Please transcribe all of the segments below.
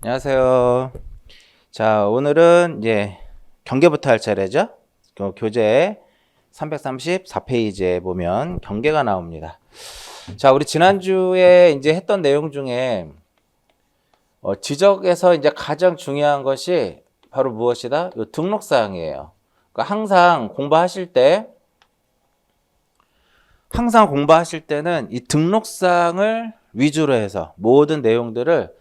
안녕하세요. 자, 오늘은 이제 경계부터 할 차례죠. 교재 334페이지에 보면 경계가 나옵니다. 자, 우리 지난주에 이제 했던 내용 중에 지적에서 이제 가장 중요한 것이 바로 무엇이다? 요 등록사항이에요. 그러니까 항상 공부하실 때는 이 등록사항을 위주로 해서 모든 내용들을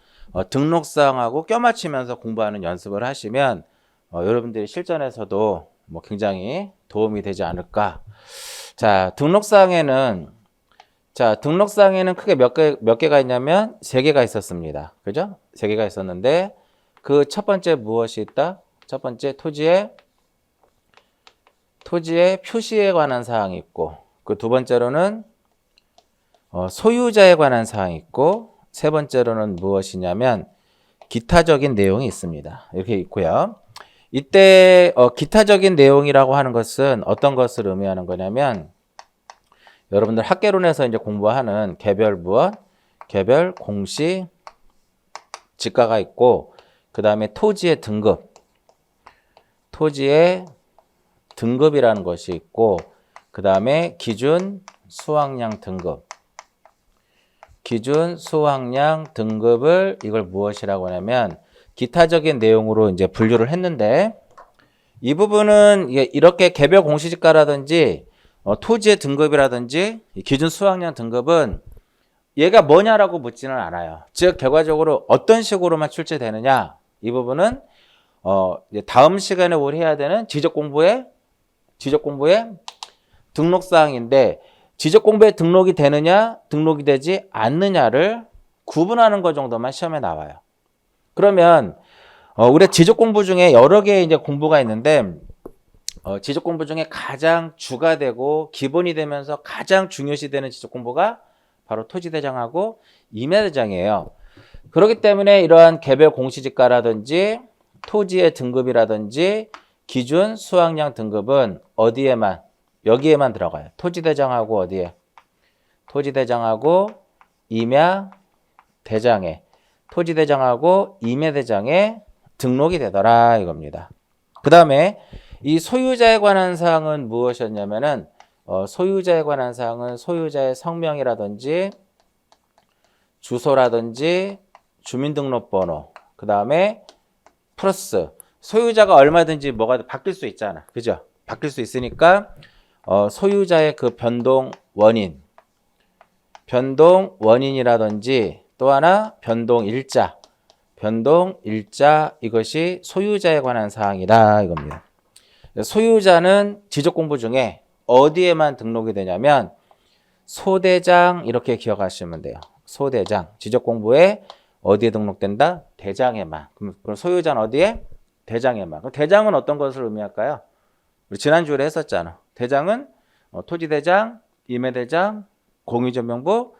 등록사항하고 껴맞추면서 공부하는 연습을 하시면 여러분들이 실전에서도 굉장히 도움이 되지 않을까. 자, 등록사항에는 크게 몇 개가 있냐면 세 개가 있었습니다. 그죠? 세 개가 있었는데 그 첫 번째 무엇이 있다? 첫 번째 토지의 표시에 관한 사항이 있고, 그 두 번째로는 소유자에 관한 사항이 있고, 세 번째로는 무엇이냐면 기타적인 내용이 있습니다. 이렇게 있고요. 이때 기타적인 내용이라고 하는 것은 어떤 것을 의미하는 거냐면 여러분들 학개론에서 이제 공부하는 개별 공시 지가가 있고, 그 다음에 토지의 등급이라는 것이 있고, 그 다음에 기준 수확량 등급을 이걸 무엇이라고 하냐면 기타적인 내용으로 이제 분류를 했는데, 이 부분은 이렇게 개별 공시지가라든지 토지의 등급이라든지 기준 수확량 등급은 얘가 뭐냐라고 묻지는 않아요. 즉 결과적으로 어떤 식으로만 출제되느냐, 이 부분은 이제 다음 시간에 우리 해야 되는 지적 공부의 등록사항인데, 지적 공부에 등록이 되느냐 등록이 되지 않느냐를 구분하는 것 정도만 시험에 나와요. 그러면 우리 지적 공부 중에 여러 개의 이제 공부가 있는데, 지적 공부 중에 가장 주가 되고 기본이 되면서 가장 중요시 되는 지적 공부가 바로 토지대장하고 임야대장이에요. 그렇기 때문에 이러한 개별 공시지가라든지 토지의 등급이라든지 기준 수확량 등급은 여기에만 들어가요. 토지대장하고 어디에? 토지대장하고 임야대장에, 토지대장하고 임야대장에 등록이 되더라 이겁니다. 그 다음에 이 소유자에 관한 사항은 무엇이었냐면은 소유자에 관한 사항은 소유자의 성명이라든지 주소라든지 주민등록번호, 그 다음에 플러스 소유자가 얼마든지 뭐가 바뀔 수 있잖아. 그죠? 바뀔 수 있으니까 소유자의 그 변동 원인이라든지 또 하나 변동 일자 이것이 소유자에 관한 사항이다 이겁니다. 소유자는 지적 공부 중에 어디에만 등록이 되냐면 소대장, 이렇게 기억하시면 돼요. 소대장, 지적 공부에 어디에 등록된다? 대장에만. 그럼 소유자는 어디에? 대장에만. 그럼 대장은 어떤 것을 의미할까요? 우리 지난주에 했었잖아. 대장은 토지대장, 임야대장, 공유전명부,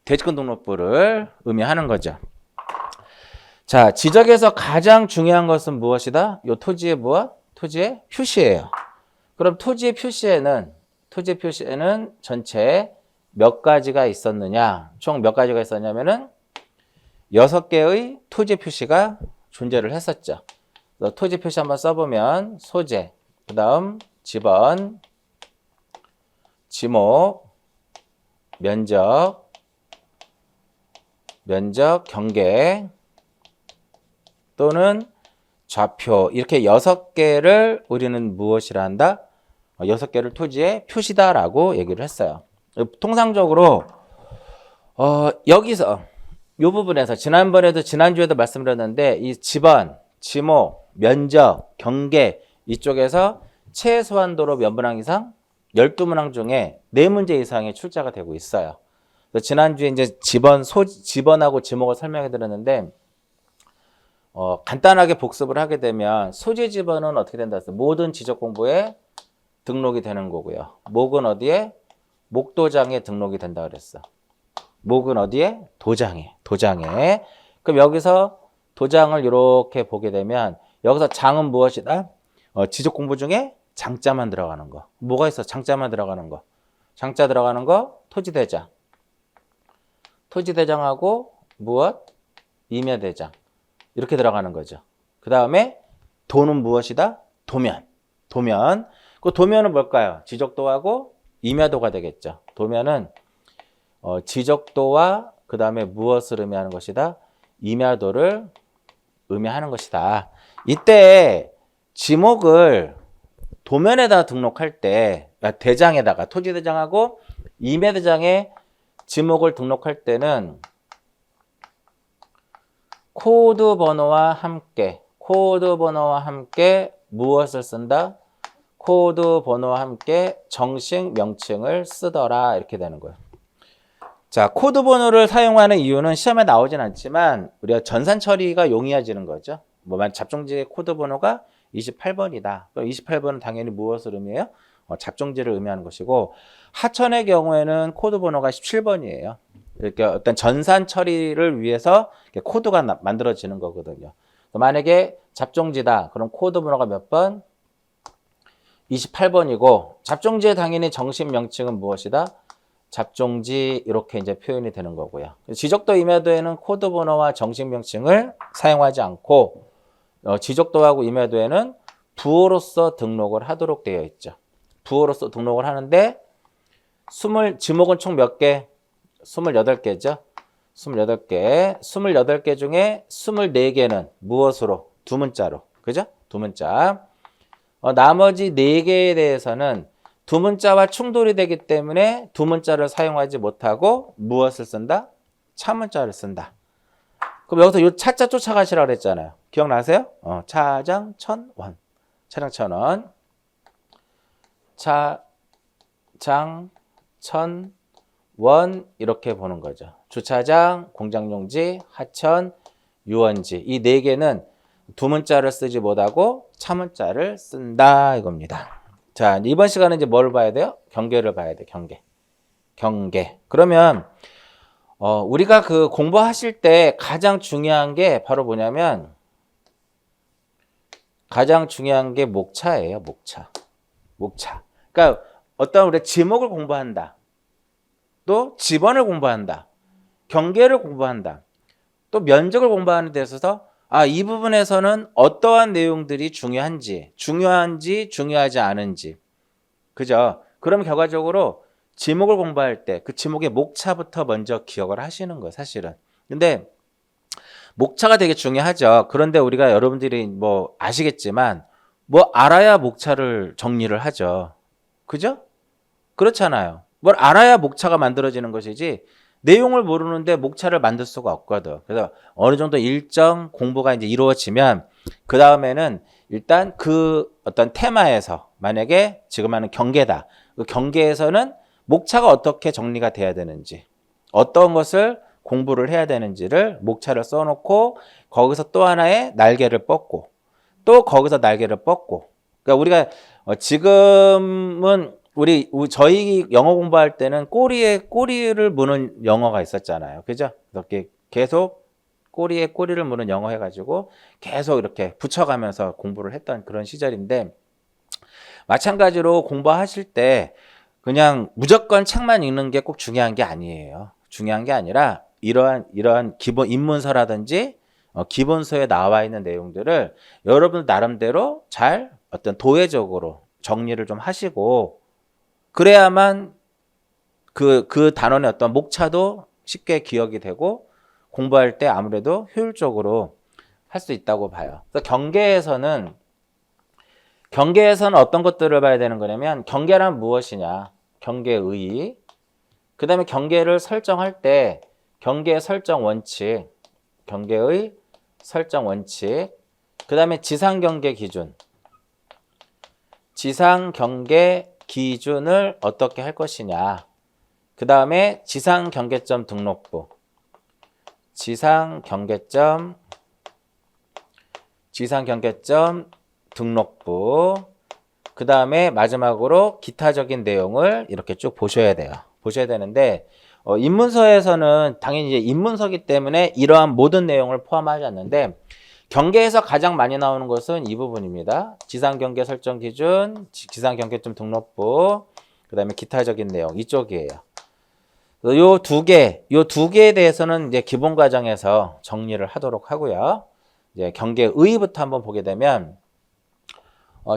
대지권등록부를 의미하는 거죠. 자, 지적에서 가장 중요한 것은 무엇이다? 요 토지의 토지의 표시예요. 그럼 토지의 표시에는 전체 몇 가지가 있었느냐? 총 몇 가지가 있었냐면은 6개의 토지 표시가 존재를 했었죠. 토지 표시 한번 써보면 소재, 그 다음 지번, 지목, 면적, 경계 또는 좌표, 이렇게 6개를 우리는 무엇이라 한다? 6개를 토지의 표시다라고 얘기를 했어요. 통상적으로 여기서 이 부분에서 지난주에도 말씀드렸는데, 이 지번, 지목, 면적, 경계 이쪽에서 최소한도로 몇 문항 이상? 12문항 중에 4문제 이상의 출제가 되고 있어요. 지난주에 이제 지번하고 지목을 설명해 드렸는데, 간단하게 복습을 하게 되면 소재 지번은 어떻게 된다 했어요? 모든 지적 공부에 등록이 되는 거고요. 목은 어디에? 목도장에 등록이 된다 그랬어. 목은 어디에? 도장에. 그럼 여기서 도장을 이렇게 보게 되면 여기서 장은 무엇이다? 지적 공부 중에 장자만 들어가는 거. 뭐가 있어? 장자만 들어가는 거. 장자 들어가는 거 토지대장. 토지대장하고 무엇? 임야대장. 이렇게 들어가는 거죠. 그 다음에 도는 무엇이다? 도면. 도면. 그 도면은 뭘까요? 지적도하고 임야도가 되겠죠. 도면은 지적도와 그 다음에 무엇을 의미하는 것이다? 임야도를 의미하는 것이다. 이때 지목을 도면에다 등록할 때 대장에다가 토지대장하고 임야대장에 지목을 등록할 때는 코드 번호와 함께 무엇을 쓴다? 코드 번호와 함께 정식 명칭을 쓰더라. 이렇게 되는 거예요. 자, 코드 번호를 사용하는 이유는 시험에 나오진 않지만 우리가 전산 처리가 용이해지는 거죠. 잡종지의 코드 번호가 28번이다. 그럼 28번은 당연히 무엇을 의미해요? 잡종지를 의미하는 것이고, 하천의 경우에는 코드 번호가 17번이에요. 이렇게 어떤 전산 처리를 위해서 코드가 만들어지는 거거든요. 만약에 잡종지다. 그럼 코드 번호가 몇 번? 28번이고, 잡종지의 당연히 정식 명칭은 무엇이다? 잡종지 이렇게 이제 표현이 되는 거고요. 지적도 임야도에는 코드 번호와 정식 명칭을 사용하지 않고 지적도하고 임야도에는 부호로서 등록을 하도록 되어 있죠. 부호로서 등록을 하는데 지목은 총 몇 개? 28개죠. 28개. 28개 중에 24개는 무엇으로? 두문자로. 그죠? 두문자. 나머지 4개에 대해서는 두문자와 충돌이 되기 때문에 두문자를 사용하지 못하고 무엇을 쓴다? 차문자를 쓴다. 그럼 여기서 이 차자 쫓아가시라고 그랬잖아요. 기억나세요? 차장 천원. 차장 천원. 차장 천원 이렇게 보는 거죠. 주차장, 공장용지, 하천, 유원지. 이 4개는 두문자를 쓰지 못하고 차문자를 쓴다 이겁니다. 자, 이번 시간은 이제 뭘 봐야 돼요? 경계를 봐야 돼. 경계. 그러면 우리가 그 공부하실 때 가장 중요한 게 바로 뭐냐면 가장 중요한 게 목차예요. 목차. 그러니까 어떤 우리 지목을 공부한다. 또 지번을 공부한다. 경계를 공부한다. 또 면적을 공부하는 데 있어서 이 부분에서는 어떠한 내용들이 중요한지 중요하지 않은지. 그죠? 그럼 결과적으로 지목을 공부할 때 그 지목의 목차부터 먼저 기억을 하시는 거예요, 사실은. 근데 목차가 되게 중요하죠. 그런데 우리가 여러분들이 아시겠지만 알아야 목차를 정리를 하죠. 그죠? 그렇잖아요. 뭘 알아야 목차가 만들어지는 것이지 내용을 모르는데 목차를 만들 수가 없거든. 그래서 어느 정도 일정 공부가 이제 이루어지면 그 다음에는 일단 그 어떤 테마에서 만약에 지금 하는 경계다. 그 경계에서는 목차가 어떻게 정리가 돼야 되는지, 어떤 것을 공부를 해야 되는지를 목차를 써놓고 거기서 또 하나의 날개를 뻗고 또 거기서 날개를 뻗고. 그러니까 우리가 지금은 저희 영어 공부할 때는 꼬리를 무는 영어가 있었잖아요. 그죠? 이렇게 계속 꼬리에 꼬리를 무는 영어 해가지고 계속 이렇게 붙여가면서 공부를 했던 그런 시절인데, 마찬가지로 공부하실 때 그냥 무조건 책만 읽는 게 꼭 중요한 게 아니에요. 중요한 게 아니라 이러한 기본 입문서라든지 기본서에 나와 있는 내용들을 여러분 나름대로 잘 어떤 도회적으로 정리를 좀 하시고, 그래야만 그 단원의 어떤 목차도 쉽게 기억이 되고 공부할 때 아무래도 효율적으로 할 수 있다고 봐요. 그래서 경계에서는 어떤 것들을 봐야 되는 거냐면, 경계란 무엇이냐? 경계의. 그 다음에 경계를 설정할 때 경계의 설정 원칙. 그 다음에 지상경계 기준. 지상경계 기준을 어떻게 할 것이냐. 그 다음에 지상경계점 등록부. 지상경계점 등록부. 그 다음에 마지막으로 기타적인 내용을 이렇게 쭉 보셔야 돼요. 보셔야 되는데, 입문서에서는 당연히 이제 입문서기 때문에 이러한 모든 내용을 포함하지 않는데, 경계에서 가장 많이 나오는 것은 이 부분입니다. 지상경계 설정 기준, 지상경계점 등록부, 그 다음에 기타적인 내용, 이쪽이에요. 요 두 개에 대해서는 이제 기본 과정에서 정리를 하도록 하고요. 이제 경계의부터 한번 보게 되면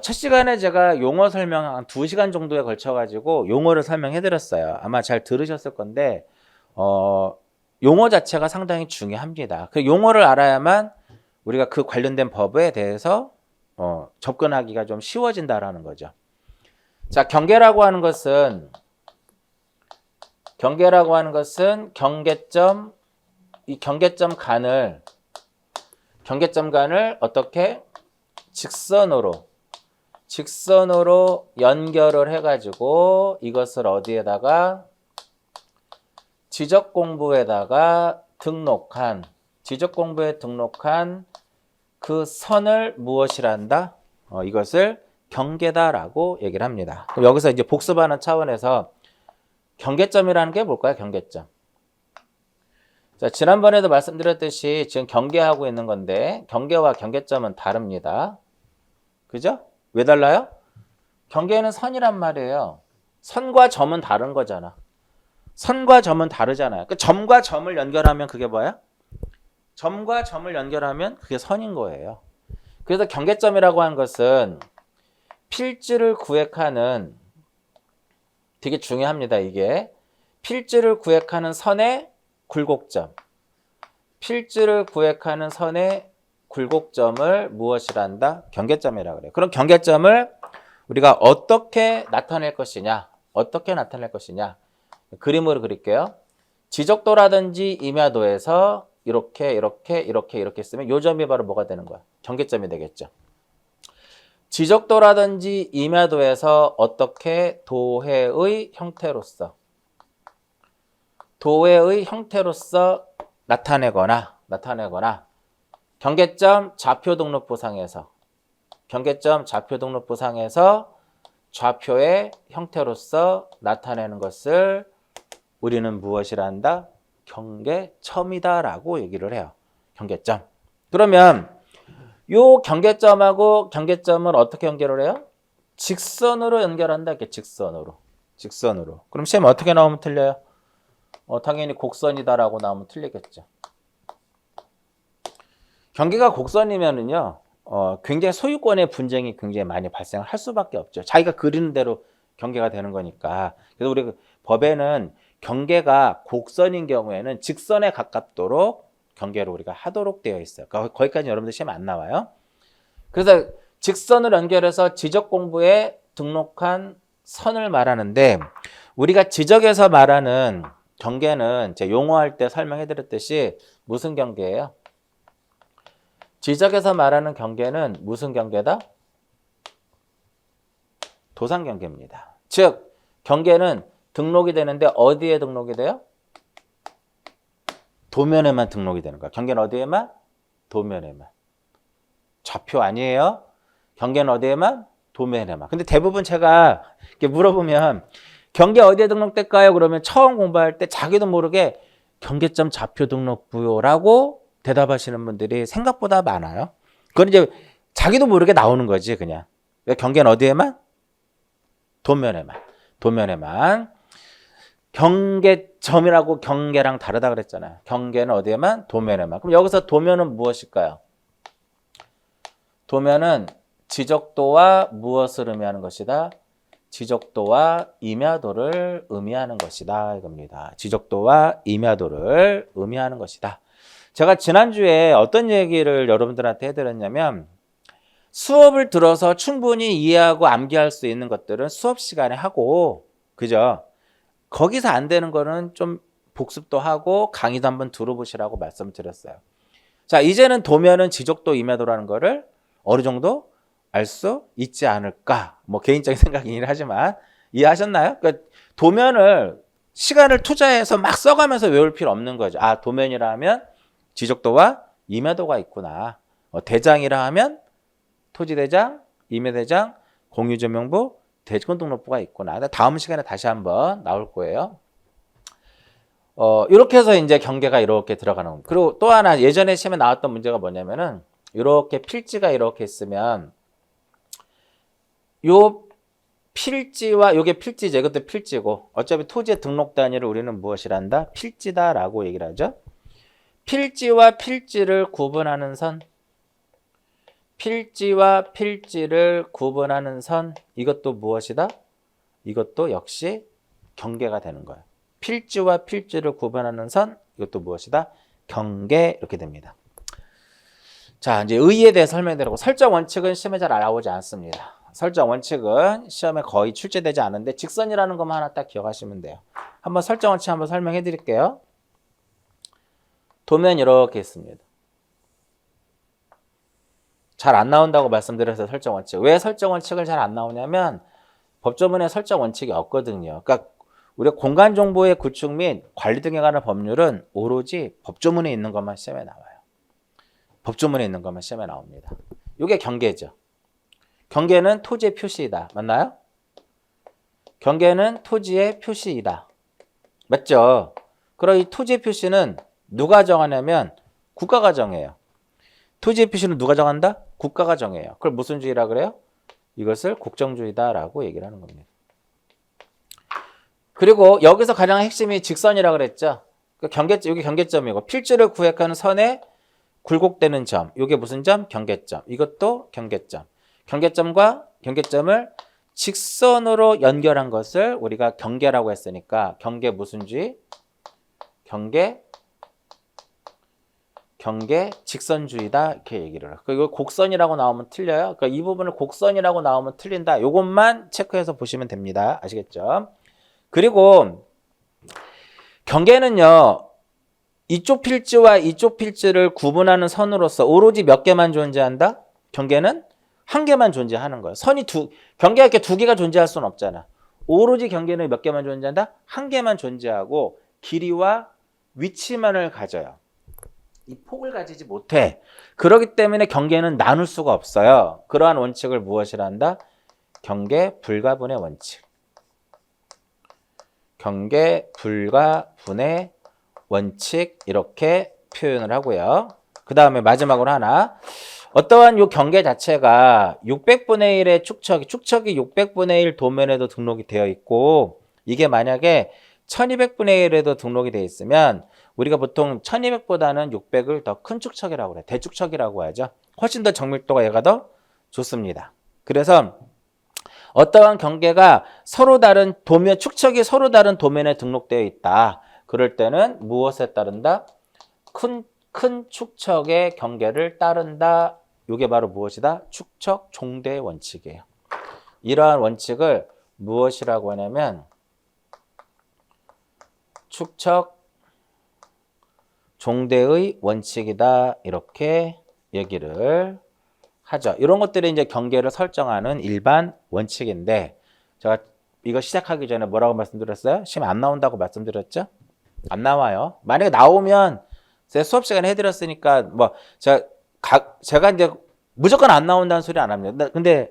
첫 시간에 제가 용어 설명 한 2시간 정도에 걸쳐 가지고 용어를 설명해 드렸어요. 아마 잘 들으셨을 건데 용어 자체가 상당히 중요합니다. 그 용어를 알아야만 우리가 그 관련된 법에 대해서 접근하기가 좀 쉬워진다라는 거죠. 자, 경계라고 하는 것은 경계점, 이 경계점 간을 어떻게 직선으로 연결을 해가지고 이것을 어디에다가 지적 공부에 등록한 그 선을 무엇이라 한다? 이것을 경계다라고 얘기를 합니다. 그럼 여기서 이제 복습하는 차원에서 경계점이라는 게 뭘까요? 경계점. 자, 지난번에도 말씀드렸듯이 지금 경계하고 있는 건데 경계와 경계점은 다릅니다. 그죠? 왜 달라요? 경계는 선이란 말이에요. 선과 점은 다른 거잖아. 선과 점은 다르잖아요. 그 점과 점을 연결하면 그게 뭐야? 점과 점을 연결하면 그게 선인 거예요. 그래서 경계점이라고 하는 것은 필지를 구획하는, 되게 중요합니다. 이게 필지를 구획하는 선의 굴곡점, 굴곡점을 무엇이라 한다? 경계점이라고 그래요. 그럼 경계점을 우리가 어떻게 나타낼 것이냐? 그림으로 그릴게요. 지적도라든지 임야도에서 이렇게 쓰면 요 점이 바로 뭐가 되는 거야? 경계점이 되겠죠. 지적도라든지 임야도에서 어떻게 도해의 형태로서 나타내거나 경계점 좌표 등록부상에서 좌표의 형태로서 나타내는 것을 우리는 무엇이라 한다? 경계점이다라고 얘기를 해요. 경계점. 그러면 요 경계점하고 경계점을 어떻게 연결을 해요? 직선으로 연결한다. 이렇게 직선으로. 그럼 시험에 어떻게 나오면 틀려요? 당연히 곡선이다라고 나오면 틀리겠죠. 경계가 곡선이면은요, 굉장히 소유권의 분쟁이 굉장히 많이 발생할 수밖에 없죠. 자기가 그리는 대로 경계가 되는 거니까. 그래서 우리 법에는 경계가 곡선인 경우에는 직선에 가깝도록 경계를 우리가 하도록 되어 있어요. 거기까지 여러분들 시험 안 나와요. 그래서 직선을 연결해서 지적 공부에 등록한 선을 말하는데, 우리가 지적에서 말하는 경계는 제 용어할 때 설명해 드렸듯이 무슨 경계예요? 지적에서 말하는 경계는 무슨 경계다? 도상 경계입니다. 즉, 경계는 등록이 되는데 어디에 등록이 돼요? 도면에만 등록이 되는 거야. 경계는 어디에만? 도면에만. 좌표 아니에요? 경계는 어디에만? 도면에만. 근데 대부분 제가 이렇게 물어보면 경계 어디에 등록될까요? 그러면 처음 공부할 때 자기도 모르게 경계점 좌표 등록부요라고 대답하시는 분들이 생각보다 많아요. 그건 이제 자기도 모르게 나오는 거지, 그냥. 왜 경계는 어디에만? 도면에만. 경계점이라고 경계랑 다르다 그랬잖아요. 경계는 어디에만? 도면에만. 그럼 여기서 도면은 무엇일까요? 도면은 지적도와 무엇을 의미하는 것이다? 지적도와 임야도를 의미하는 것이다 이겁니다. 지적도와 임야도를 의미하는 것이다. 제가 지난주에 어떤 얘기를 여러분들한테 해드렸냐면, 수업을 들어서 충분히 이해하고 암기할 수 있는 것들은 수업 시간에 하고, 그죠? 거기서 안 되는 거는 좀 복습도 하고 강의도 한번 들어보시라고 말씀드렸어요. 자, 이제는 도면은 지적도 임야도라는 거를 어느 정도 알 수 있지 않을까? 뭐 개인적인 생각이긴 하지만 이해하셨나요? 그러니까 도면을 시간을 투자해서 막 써가면서 외울 필요 없는 거죠. 아, 도면이라 하면 지적도와 임야도가 있구나. 대장이라 하면 토지대장, 임야대장, 공유조명부, 대지권등록부가 있구나. 다음 시간에 다시 한번 나올 거예요. 이렇게 해서 이제 경계가 이렇게 들어가는 겁니다. 그리고 또 하나 예전에 시험에 나왔던 문제가 뭐냐면은 이렇게 필지가 이렇게 있으면 요 필지와 요게 필지죠. 이것도 필지고 어차피 토지의 등록 단위를 우리는 무엇이란다? 필지다라고 얘기를 하죠. 필지와 필지를 구분하는 선, 필지와 필지를 구분하는 선, 이것도 무엇이다? 이것도 역시 경계가 되는 거예요. 필지와 필지를 구분하는 선, 이것도 무엇이다? 경계, 이렇게 됩니다. 자, 이제 의의에 대해 설명드리고, 설정 원칙은 시험에 잘 나오지 않습니다. 설정 원칙은 시험에 거의 출제되지 않은데 직선이라는 것만 하나 딱 기억하시면 돼요. 한번 설정 원칙 한번 설명해 드릴게요. 도면 이렇게 있습니다. 잘 안 나온다고 말씀드렸어요. 설정 원칙. 왜 설정 원칙을 잘 안 나오냐면 법조문에 설정 원칙이 없거든요. 그러니까 우리가 공간 정보의 구축 및 관리 등에 관한 법률은 오로지 법조문에 있는 것만 시험에 나와요. 법조문에 있는 것만 시험에 나옵니다. 이게 경계죠. 경계는 토지의 표시이다. 맞나요? 경계는 토지의 표시이다. 맞죠? 그럼 이 토지의 표시는 누가 정하냐면 국가가 정해요. 토지의 표시는 누가 정한다? 국가가 정해요. 그걸 무슨 주의라 그래요? 이것을 국정주의다라고 얘기를 하는 겁니다. 그리고 여기서 가장 핵심이 직선이라 그랬죠. 여기 경계점이고 필지를 구획하는 선에 굴곡되는 점. 이게 무슨 점? 경계점. 이것도 경계점. 경계점과 경계점을 직선으로 연결한 것을 우리가 경계라고 했으니까 경계 무슨 주의? 경계 직선주의다 이렇게 얘기를 해요. 그리고 곡선이라고 나오면 틀려요. 그러니까 이 부분을 곡선이라고 나오면 틀린다. 이것만 체크해서 보시면 됩니다. 아시겠죠? 그리고 경계는요. 이쪽 필지와 이쪽 필지를 구분하는 선으로서 오로지 몇 개만 존재한다? 경계는 한 개만 존재하는 거예요. 경계가 이렇게 두 개가 존재할 수는 없잖아. 오로지 경계는 몇 개만 존재한다? 한 개만 존재하고 길이와 위치만을 가져요. 이 폭을 가지지 못해. 그렇기 때문에 경계는 나눌 수가 없어요. 그러한 원칙을 무엇이라 한다? 경계 불가분의 원칙. 경계 불가분의 원칙 이렇게 표현을 하고요. 그 다음에 마지막으로 하나. 어떠한 이 경계 자체가 600분의 1의 축척이 600분의 1 도면에도 등록이 되어 있고 이게 만약에 1200분의 1에도 등록이 되어 있으면 우리가 보통 1200보다는 600을 더 큰 축척이라고 그래요. 대축척이라고 하죠. 훨씬 더 정밀도가 얘가 더 좋습니다. 그래서 어떠한 경계가 서로 다른 도면, 축척이 서로 다른 도면에 등록되어 있다. 그럴 때는 무엇에 따른다? 큰 축척의 경계를 따른다. 이게 바로 무엇이다? 축척 종대 원칙이에요. 이러한 원칙을 무엇이라고 하냐면 축척 종대의 원칙이다. 이렇게 얘기를 하죠. 이런 것들이 이제 경계를 설정하는 일반 원칙인데 제가 이거 시작하기 전에 뭐라고 말씀드렸어요? 시험 안 나온다고 말씀드렸죠? 안 나와요. 만약에 나오면 제가 수업 시간에 해드렸으니까 뭐 제가 이제 무조건 안 나온다는 소리 안 합니다. 근데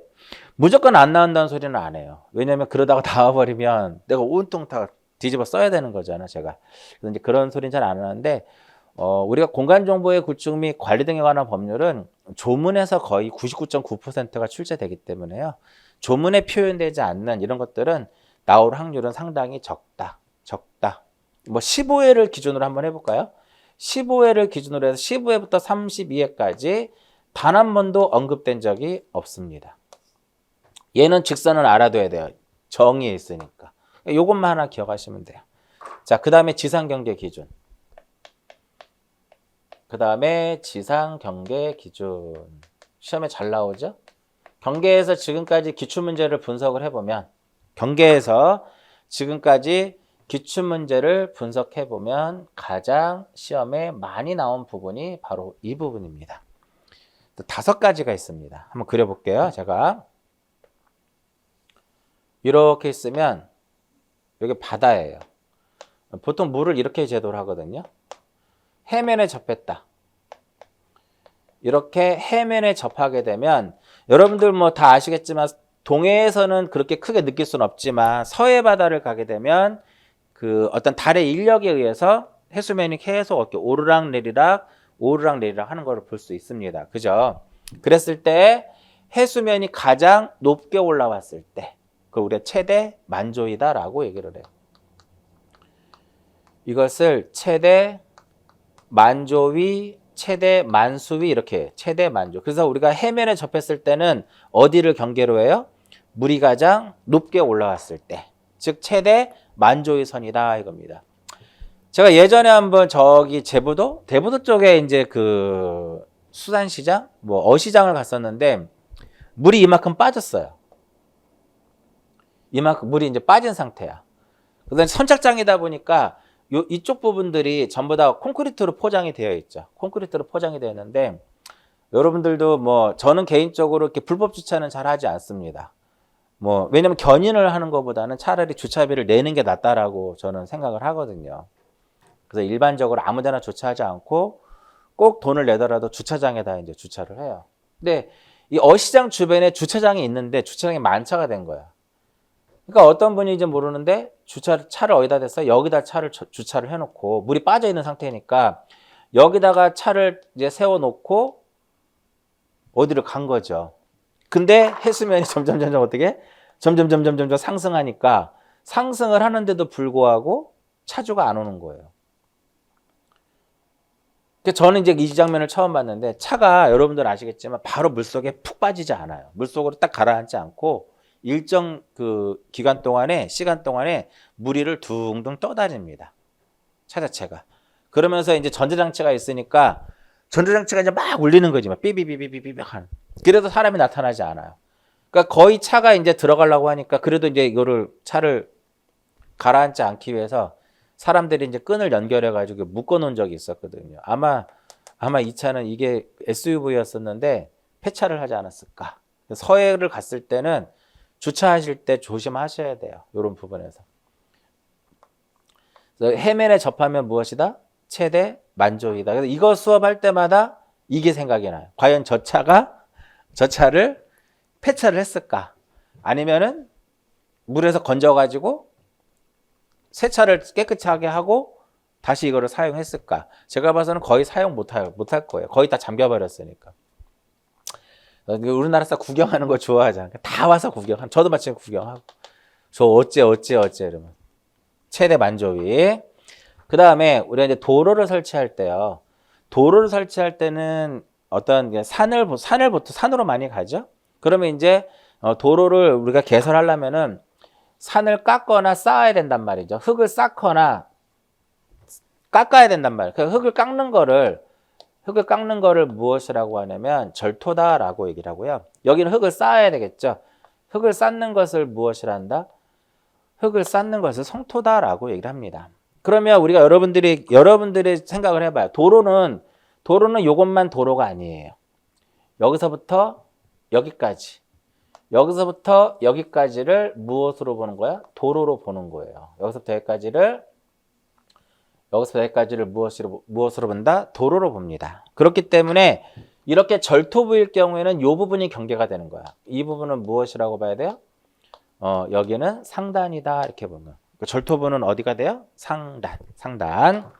무조건 안 나온다는 소리는 안 해요. 왜냐면 그러다가 나와버리면 내가 온통 다 뒤집어 써야 되는 거잖아, 제가. 그래서 이제 그런 소리는 잘 안 하는데 우리가 공간정보의 구축 및 관리 등에 관한 법률은 조문에서 거의 99.9%가 출제되기 때문에요. 조문에 표현되지 않는 이런 것들은 나올 확률은 상당히 적다. 뭐 15회를 기준으로 한번 해볼까요? 15회를 기준으로 해서 15회부터 32회까지 단 한 번도 언급된 적이 없습니다. 얘는 직선을 알아둬야 돼요. 정의에 있으니까. 이것만 하나 기억하시면 돼요. 자, 그 다음에 지상경계 기준. 시험에 잘 나오죠? 경계에서 지금까지 기출문제를 분석을 해보면 가장 시험에 많이 나온 부분이 바로 이 부분입니다. 5가지가 있습니다. 한번 그려볼게요. 제가 이렇게 있으면 여기 바다예요. 보통 물을 이렇게 제도를 하거든요. 해면에 접했다. 이렇게 해면에 접하게 되면 여러분들 뭐 다 아시겠지만 동해에서는 그렇게 크게 느낄 수는 없지만 서해 바다를 가게 되면 그 어떤 달의 인력에 의해서 해수면이 계속 이렇게 오르락내리락 하는 걸 볼 수 있습니다. 그죠? 그랬을 때 해수면이 가장 높게 올라왔을 때 그걸 우리가 최대 만조이다라고 얘기를 해요. 이것을 최대 만조위 최대 만수위 이렇게 최대 만조. 그래서 우리가 해면에 접했을 때는 어디를 경계로 해요? 물이 가장 높게 올라왔을 때. 즉 최대 만조의 선이다 이겁니다. 제가 예전에 한번 저기 대부도 쪽에 이제 그 수산시장, 뭐 어시장을 갔었는데 물이 이만큼 빠졌어요. 이만큼 물이 이제 빠진 상태야. 그다음에 선착장이다 보니까 이쪽 부분들이 전부 다 콘크리트로 포장이 되어 있죠. 콘크리트로 포장이 되어 있는데 여러분들도 뭐 저는 개인적으로 이렇게 불법 주차는 잘 하지 않습니다. 뭐 왜냐면 견인을 하는 것보다는 차라리 주차비를 내는 게 낫다라고 저는 생각을 하거든요. 그래서 일반적으로 아무데나 주차하지 않고 꼭 돈을 내더라도 주차장에다 이제 주차를 해요. 근데 이 어시장 주변에 주차장이 있는데 주차장이 만차가 된 거야. 그러니까 어떤 분인지 모르는데 차를 어디다 댔어? 여기다 차를 주차를 해놓고 물이 빠져 있는 상태니까 여기다가 차를 이제 세워놓고 어디를 간 거죠. 근데 해수면이 점점 어떻게? 점점 상승하니까 상승을 하는데도 불구하고 차주가 안 오는 거예요. 저는 이제 이 장면을 처음 봤는데 차가 여러분들 아시겠지만 바로 물속에 푹 빠지지 않아요. 물속으로 딱 가라앉지 않고 일정 그 시간 동안에 물 위를 둥둥 떠다닙니다. 차 자체가. 그러면서 이제 전자장치가 있으니까 전자장치가 이제 막 울리는 거지. 막 삐비비비비비 하는. 그래도 사람이 나타나지 않아요. 그러니까 거의 차가 이제 들어가려고 하니까 그래도 이제 이거를 차를 가라앉지 않기 위해서 사람들이 이제 끈을 연결해 가지고 묶어 놓은 적이 있었거든요. 아마 이 차는 이게 SUV였었는데 폐차를 하지 않았을까. 서해를 갔을 때는 주차하실 때 조심하셔야 돼요. 이런 부분에서. 그래서 해면에 접하면 무엇이다? 최대 만조이다. 그래서 이거 수업할 때마다 이게 생각이 나요. 과연 저 차를 폐차를 했을까? 아니면은 물에서 건져가지고 세차를 깨끗이 하게 하고 다시 이거를 사용했을까? 제가 봐서는 거의 사용 못할 거예요. 거의 다 잠겨버렸으니까. 우리나라 사람 구경하는 거 좋아하잖아. 다 와서 구경하고. 저도 마침 구경하고. 저 어째 이러면. 최대 만조위. 그 다음에 우리가 이제 도로를 설치할 때요. 도로를 설치할 때는 어떤 산으로 많이 가죠. 그러면 이제 도로를 우리가 개설하려면은 산을 깎거나 쌓아야 된단 말이죠. 흙을 쌓거나 깎아야 된단 말이에요. 그 흙을 깎는 거를 무엇이라고 하냐면 절토다라고 얘기를 하고요. 여기는 흙을 쌓아야 되겠죠. 흙을 쌓는 것을 무엇이라 한다? 흙을 쌓는 것을 성토다라고 얘기를 합니다. 그러면 우리가 여러분들이 생각을 해봐요. 도로는 이것만 도로가 아니에요. 여기서부터 여기까지를 무엇으로 보는 거야? 도로로 보는 거예요. 여기서부터 여기까지를 무엇으로 본다? 도로로 봅니다. 그렇기 때문에 이렇게 절토부일 경우에는 이 부분이 경계가 되는 거야. 이 부분은 무엇이라고 봐야 돼요? 여기는 상단이다 이렇게 보면. 절토부는 어디가 돼요? 상단.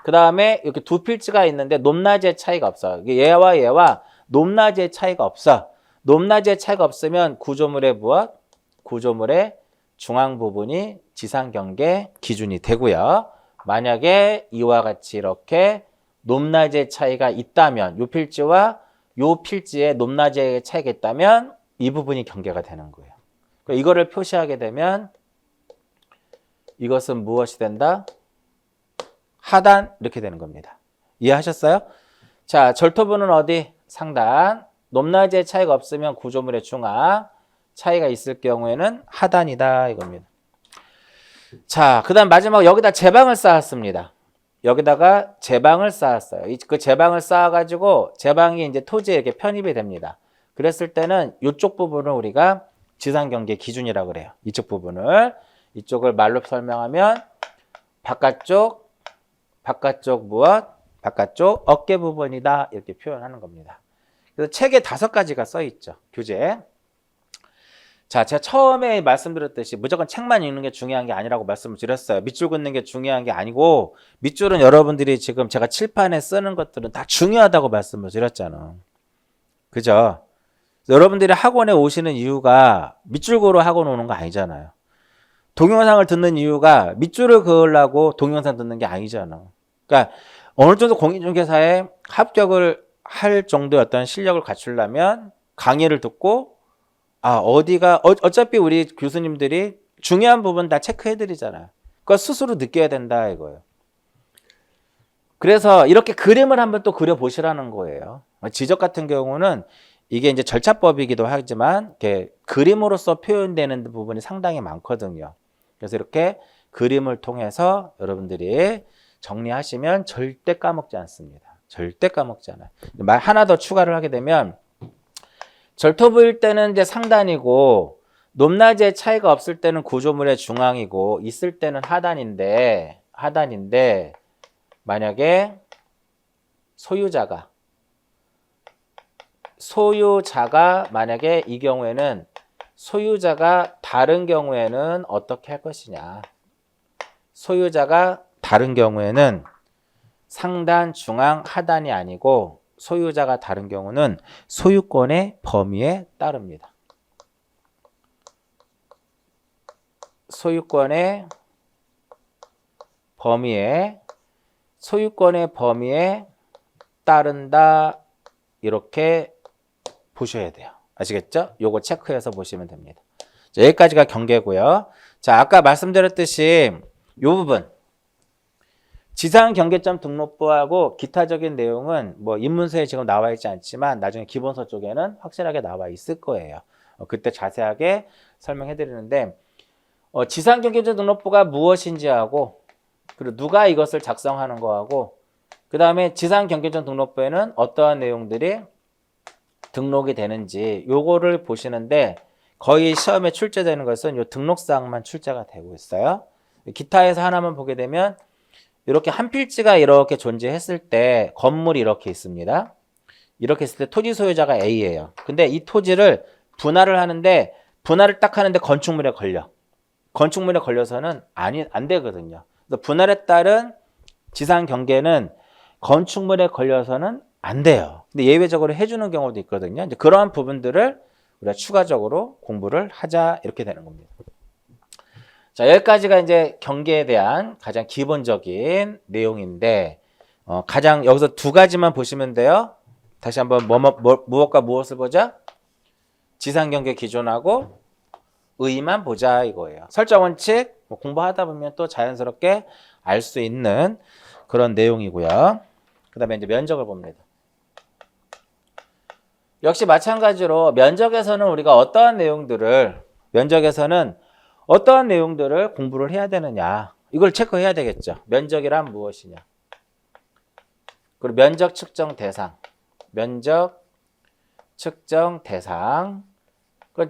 그 다음에 이렇게 두 필지가 있는데 높낮이의 차이가 없어. 얘와 높낮이의 차이가 없어. 높낮이의 차이가 없으면 구조물의 중앙 부분이 지상경계 기준이 되고요. 만약에 이와 같이 이렇게 높낮이의 차이가 있다면 요 필지와 요 필지의 높낮이의 차이가 있다면 이 부분이 경계가 되는 거예요. 그러니까 이거를 표시하게 되면 이것은 무엇이 된다? 하단 이렇게 되는 겁니다. 이해하셨어요? 자, 절토부는 어디? 상단. 높낮이의 차이가 없으면 구조물의 중앙. 차이가 있을 경우에는 하단이다 이겁니다. 자, 그 다음 마지막 여기다 제방을 쌓았습니다. 여기다가 제방을 쌓았어요. 그 제방을 쌓아가지고 제방이 이제 토지에 이렇게 편입이 됩니다. 그랬을 때는 이쪽 부분을 우리가 지상경계 기준이라고 그래요. 이쪽을 말로 설명하면 바깥쪽 어깨 부분이다 이렇게 표현하는 겁니다. 그래서 책에 5가지가 써 있죠. 교재. 자, 제가 처음에 말씀드렸듯이 무조건 책만 읽는 게 중요한 게 아니라고 말씀을 드렸어요. 밑줄 긋는 게 중요한 게 아니고 밑줄은 여러분들이 지금 제가 칠판에 쓰는 것들은 다 중요하다고 말씀을 드렸잖아. 그죠? 여러분들이 학원에 오시는 이유가 밑줄 그으러 학원 오는 거 아니잖아요. 동영상을 듣는 이유가 밑줄을 그으려고 동영상 듣는 게 아니잖아. 그러니까 어느 정도 공인중개사에 합격을 할 정도의 어떤 실력을 갖추려면 강의를 듣고 어디가 어차피 우리 교수님들이 중요한 부분 다 체크해드리잖아요. 그거 스스로 느껴야 된다 이거예요. 그래서 이렇게 그림을 한번 또 그려보시라는 거예요. 지적 같은 경우는 이게 이제 절차법이기도 하지만 이렇게 그림으로서 표현되는 부분이 상당히 많거든요. 그래서 이렇게 그림을 통해서 여러분들이 정리하시면 절대 까먹지 않습니다. 절대 까먹지 않아요. 말 하나 더 추가를 하게 되면 절토부일 때는 이제 상단이고 높낮이의 차이가 없을 때는 구조물의 중앙이고 있을 때는 하단인데 만약에 소유자가 만약에 이 경우에는 소유자가 다른 경우에는 어떻게 할 것이냐. 소유자가 다른 경우에는 상단, 중앙, 하단이 아니고 소유자가 다른 경우는 소유권의 범위에 따릅니다. 소유권의 범위에 따른다. 이렇게 보셔야 돼요. 아시겠죠? 요거 체크해서 보시면 됩니다. 자, 여기까지가 경계고요. 자, 아까 말씀드렸듯이 요 부분 지상 경계점 등록부하고 기타적인 내용은 뭐 입문서에 지금 나와 있지 않지만 나중에 기본서 쪽에는 확실하게 나와 있을 거예요. 그때 자세하게 설명해 드리는데 지상 경계점 등록부가 무엇인지 하고 그리고 누가 이것을 작성하는 거하고 그 다음에 지상 경계점 등록부에는 어떠한 내용들이 등록이 되는지 요거를 보시는데 거의 시험에 출제되는 것은 요 등록사항만 출제가 되고 있어요. 기타에서 하나만 보게 되면 이렇게 한 필지가 이렇게 존재했을 때 건물이 이렇게 있습니다. 이렇게 있을 때 토지 소유자가 A예요. 근데 이 토지를 분할을 하는데 분할을 딱 하는데 건축물에 걸려서는 안 되거든요. 그래서 분할에 따른 지상 경계는 건축물에 걸려서는 안 돼요. 근데 예외적으로 해주는 경우도 있거든요. 이제 그러한 부분들을 우리가 추가적으로 공부를 하자 이렇게 되는 겁니다. 자, 여기까지가 이제 경계에 대한 가장 기본적인 내용인데 가장 여기서 두 가지만 보시면 돼요. 다시 한번 무엇과 무엇을 보자? 지상 경계 기준하고 의의만 보자 이거예요. 설정 원칙 공부하다 보면 또 자연스럽게 알 수 있는 그런 내용이고요. 그 다음에 이제 면적을 봅니다. 역시 마찬가지로 면적에서는 우리가 어떠한 내용들을 공부를 해야 되느냐 이걸 체크해야 되겠죠. 면적이란 무엇이냐 그리고 면적 측정 대상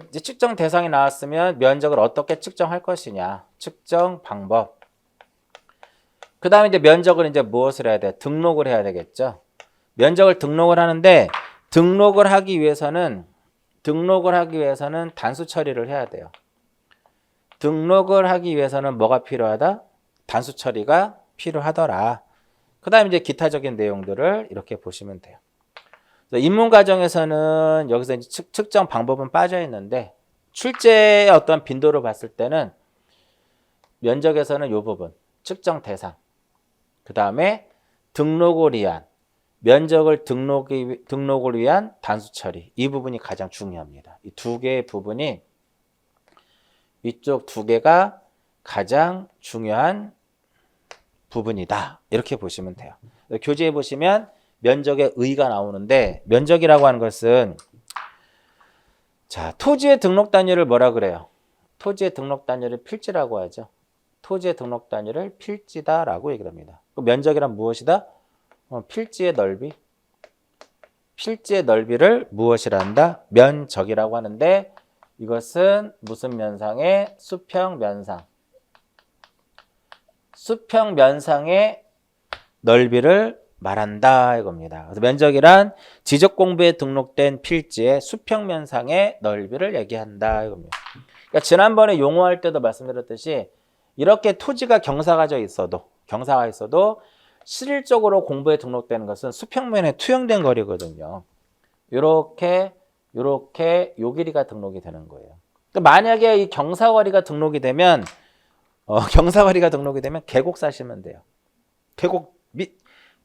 이제 측정 대상이 나왔으면 면적을 어떻게 측정할 것이냐 측정 방법 그 다음에 이제 면적을 이제 무엇을 해야 돼? 등록을 해야 되겠죠. 면적을 등록을 하는데 등록을 하기 위해서는 단수 처리를 해야 돼요. 등록을 하기 위해서는 뭐가 필요하다? 단수 처리가 필요하더라. 그 다음에 이제 기타적인 내용들을 이렇게 보시면 돼요. 입문 과정에서는 여기서 이제 측정 방법은 빠져 있는데 출제의 어떤 빈도를 봤을 때는 면적에서는 이 부분 측정 대상 그 다음에 등록을 위한 면적을 등록을 위한 단수 처리 이 부분이 가장 중요합니다. 이 두 개의 부분이 이쪽 두 개가 가장 중요한 부분이다. 이렇게 보시면 돼요. 교재에 보시면 면적의 의의가 나오는데 면적이라고 하는 것은 자 토지의 등록 단위를 뭐라 그래요? 토지의 등록 단위를 필지라고 하죠. 토지의 등록 단위를 필지다라고 얘기를 합니다. 면적이란 무엇이다? 필지의 넓이를 무엇이라 한다? 면적이라고 하는데 이것은 무슨 면상의 수평면상의 넓이를 말한다 이겁니다. 그래서 면적이란 지적 공부에 등록된 필지의 수평면상의 넓이를 얘기한다 이겁니다. 그러니까 지난번에 용어할 때도 말씀드렸듯이 이렇게 토지가 경사가 있어도 실질적으로 공부에 등록되는 것은 수평면에 투영된 거리거든요. 요렇게 요 길이가 등록이 되는 거예요. 그러니까 만약에 이 경사거리가 등록이 되면 계곡 사시면 돼요. 계곡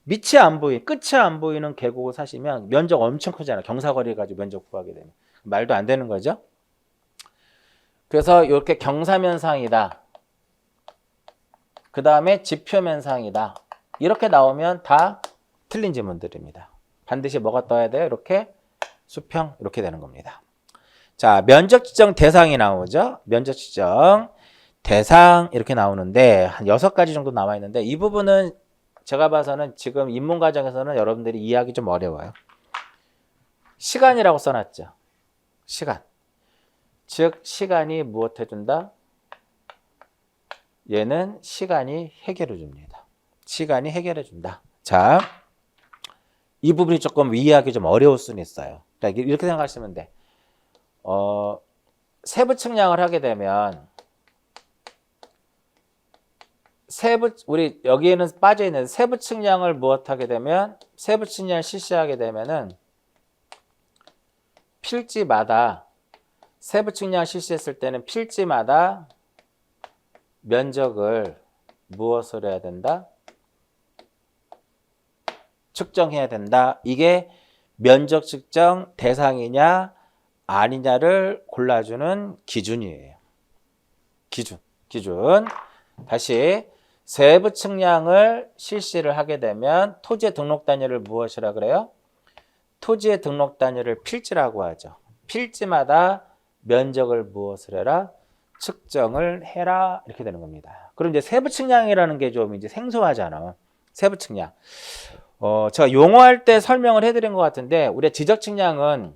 밑이 안 보이, 끝이 안 보이는 계곡을 사시면 면적 엄청 크잖아. 경사거리 가지고 면적 구하게 되면. 말도 안 되는 거죠. 그래서 이렇게 경사면상이다. 그 다음에 지표면상이다. 이렇게 나오면 다 틀린 지문들입니다. 반드시 뭐가 떠야 돼요? 이렇게 수평 이렇게 되는 겁니다. 자, 면적 지정 대상이 나오죠. 면적 지정 대상 이렇게 나오는데 한 6가지 정도 나와 있는데 이 부분은 제가 봐서는 지금 입문 과정에서는 여러분들이 이해하기 좀 어려워요. 시간이라고 써놨죠. 시간. 즉 시간이 무엇 해준다? 얘는 시간이 해결해 줍니다. 시간이 해결해 준다. 자, 이 부분이 조금 이해하기 좀 어려울 수는 있어요. 그러니까 이렇게 생각하시면 돼. 세부 측량을 하게 되면 우리 여기에는 빠져 있는 세부 측량을 무엇하게 되면 세부 측량을 실시하게 되면은 필지마다 세부 측량을 실시했을 때는 필지마다 면적을 무엇을 해야 된다? 측정해야 된다. 이게 면적 측정 대상이냐 아니냐를 골라주는 기준이에요. 기준. 다시 세부 측량을 실시를 하게 되면 토지의 등록 단위를 무엇이라 그래요? 토지의 등록 단위를 필지라고 하죠. 필지마다 면적을 무엇을 해라? 측정을 해라. 이렇게 되는 겁니다. 그럼 이제 세부 측량이라는 게 좀 이제 생소하잖아. 세부 측량. 제가 용어할 때 설명을 해드린 것 같은데, 우리의 지적 측량은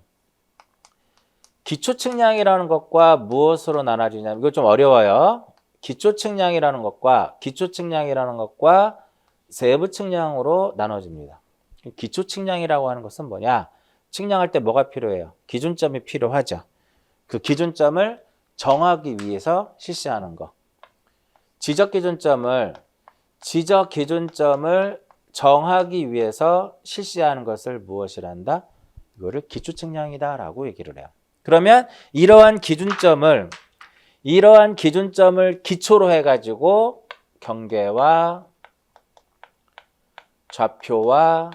기초 측량이라는 것과 무엇으로 나눠지냐면, 이거 좀 어려워요. 기초 측량이라는 것과 세부 측량으로 나눠집니다. 기초 측량이라고 하는 것은 뭐냐? 측량할 때 뭐가 필요해요? 기준점이 필요하죠. 그 기준점을 정하기 위해서 실시하는 거. 지적 기준점을 정하기 위해서 실시하는 것을 무엇이란다? 이거를 기초 측량이다라고 얘기를 해요. 그러면 이러한 기준점을 기초로 해가지고 경계와 좌표와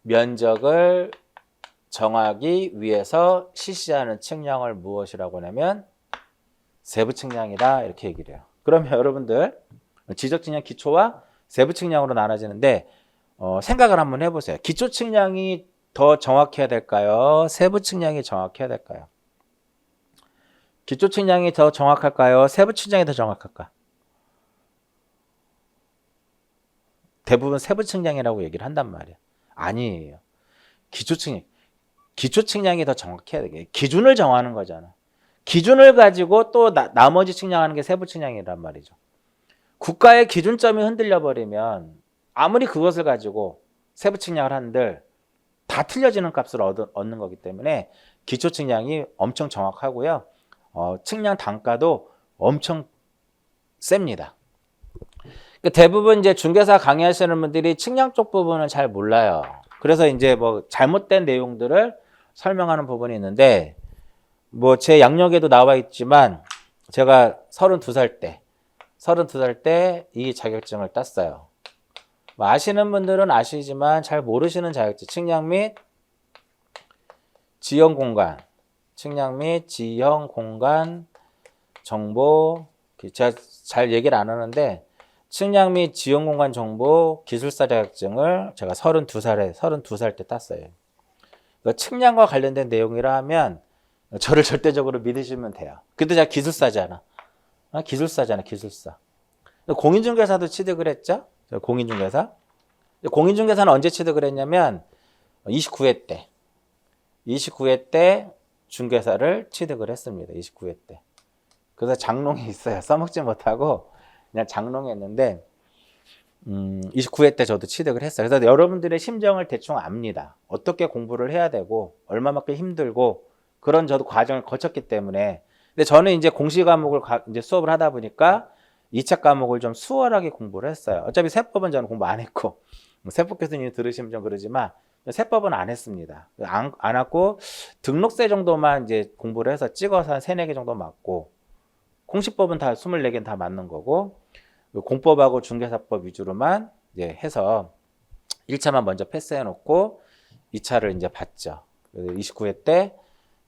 면적을 정하기 위해서 실시하는 측량을 무엇이라고 하냐면 세부 측량이다 이렇게 얘기를 해요. 그러면 여러분들 지적 측량 기초와 세부 측량으로 나눠지는데 생각을 한번 해보세요. 기초 측량이 더 정확해야 될까요? 세부 측량이 정확해야 될까요? 기초 측량이 더 정확할까요? 세부 측량이 더 정확할까? 대부분 세부 측량이라고 얘기를 한단 말이에요. 아니에요. 기초 측량이 더 정확해야 돼. 기준을 정하는 거잖아. 기준을 가지고 또 나머지 측량하는 게 세부 측량이란 말이죠. 국가의 기준점이 흔들려 버리면 아무리 그것을 가지고 세부 측량을 한들 다 틀려지는 값을 얻는 거기 때문에 기초 측량이 엄청 정확하고요. 측량 단가도 엄청 셉니다. 대부분 이제 중개사 강의하시는 분들이 측량 쪽 부분은 잘 몰라요. 그래서 이제 뭐 잘못된 내용들을 설명하는 부분이 있는데, 뭐 제 양력에도 나와 있지만 제가 32살 때 이 자격증을 땄어요. 뭐 아시는 분들은 아시지만 잘 모르시는 자격증, 측량 및 지형 공간 정보, 제가 잘 얘기를 안 하는데 측량 및 지형 공간 정보 기술사 자격증을 제가 32살 때 땄어요. 측량과 관련된 내용이라 하면 저를 절대적으로 믿으시면 돼요. 근데 제가 기술사잖아. 기술사. 공인중개사도 취득을 했죠. 공인중개사. 공인중개사는 언제 취득을 했냐면 29회 때 중개사를 취득을 했습니다. 29회 때. 그래서 장롱이 있어요. 써먹지 못하고 그냥 장롱에 있는데 29회 때 저도 취득을 했어요. 그래서 여러분들의 심정을 대충 압니다. 어떻게 공부를 해야 되고 얼마만큼 힘들고 그런 저도 과정을 거쳤기 때문에. 근데 저는 이제 공시 과목을 이제 수업을 하다 보니까 2차 과목을 좀 수월하게 공부를 했어요. 어차피 세법은 저는 공부 안 했고 세법 교수님이 들으시면 좀 그러지만 세법은 안 했습니다. 안 하고 등록세 정도만 이제 공부를 해서 찍어서 한 3, 4개 정도 맞고 공시법은 다 24개는 다 맞는 거고 공법하고 중개사법 위주로만 이제 해서 1차만 먼저 패스해 놓고 2차를 이제 봤죠. 29회 때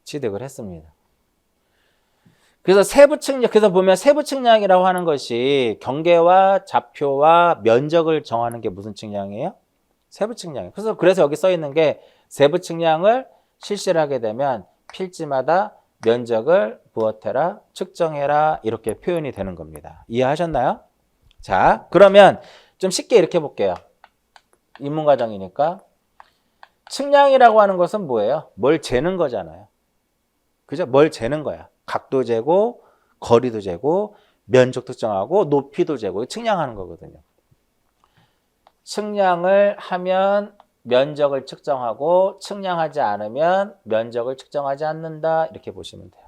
취득을 했습니다. 그래서 세부 측량, 그래서 보면 세부 측량이라고 하는 것이 경계와 좌표와 면적을 정하는 게 무슨 측량이에요? 세부 측량이에요. 그래서 여기 써 있는 게 세부 측량을 실시를 하게 되면 필지마다 면적을 무엇해라? 측정해라. 이렇게 표현이 되는 겁니다. 이해하셨나요? 자, 그러면 좀 쉽게 이렇게 볼게요. 입문과정이니까. 측량이라고 하는 것은 뭐예요? 뭘 재는 거잖아요. 그죠? 뭘 재는 거야. 각도 재고, 거리도 재고, 면적 특정하고, 높이도 재고, 측량하는 거거든요. 측량을 하면 면적을 측정하고, 측량하지 않으면 면적을 측정하지 않는다. 이렇게 보시면 돼요.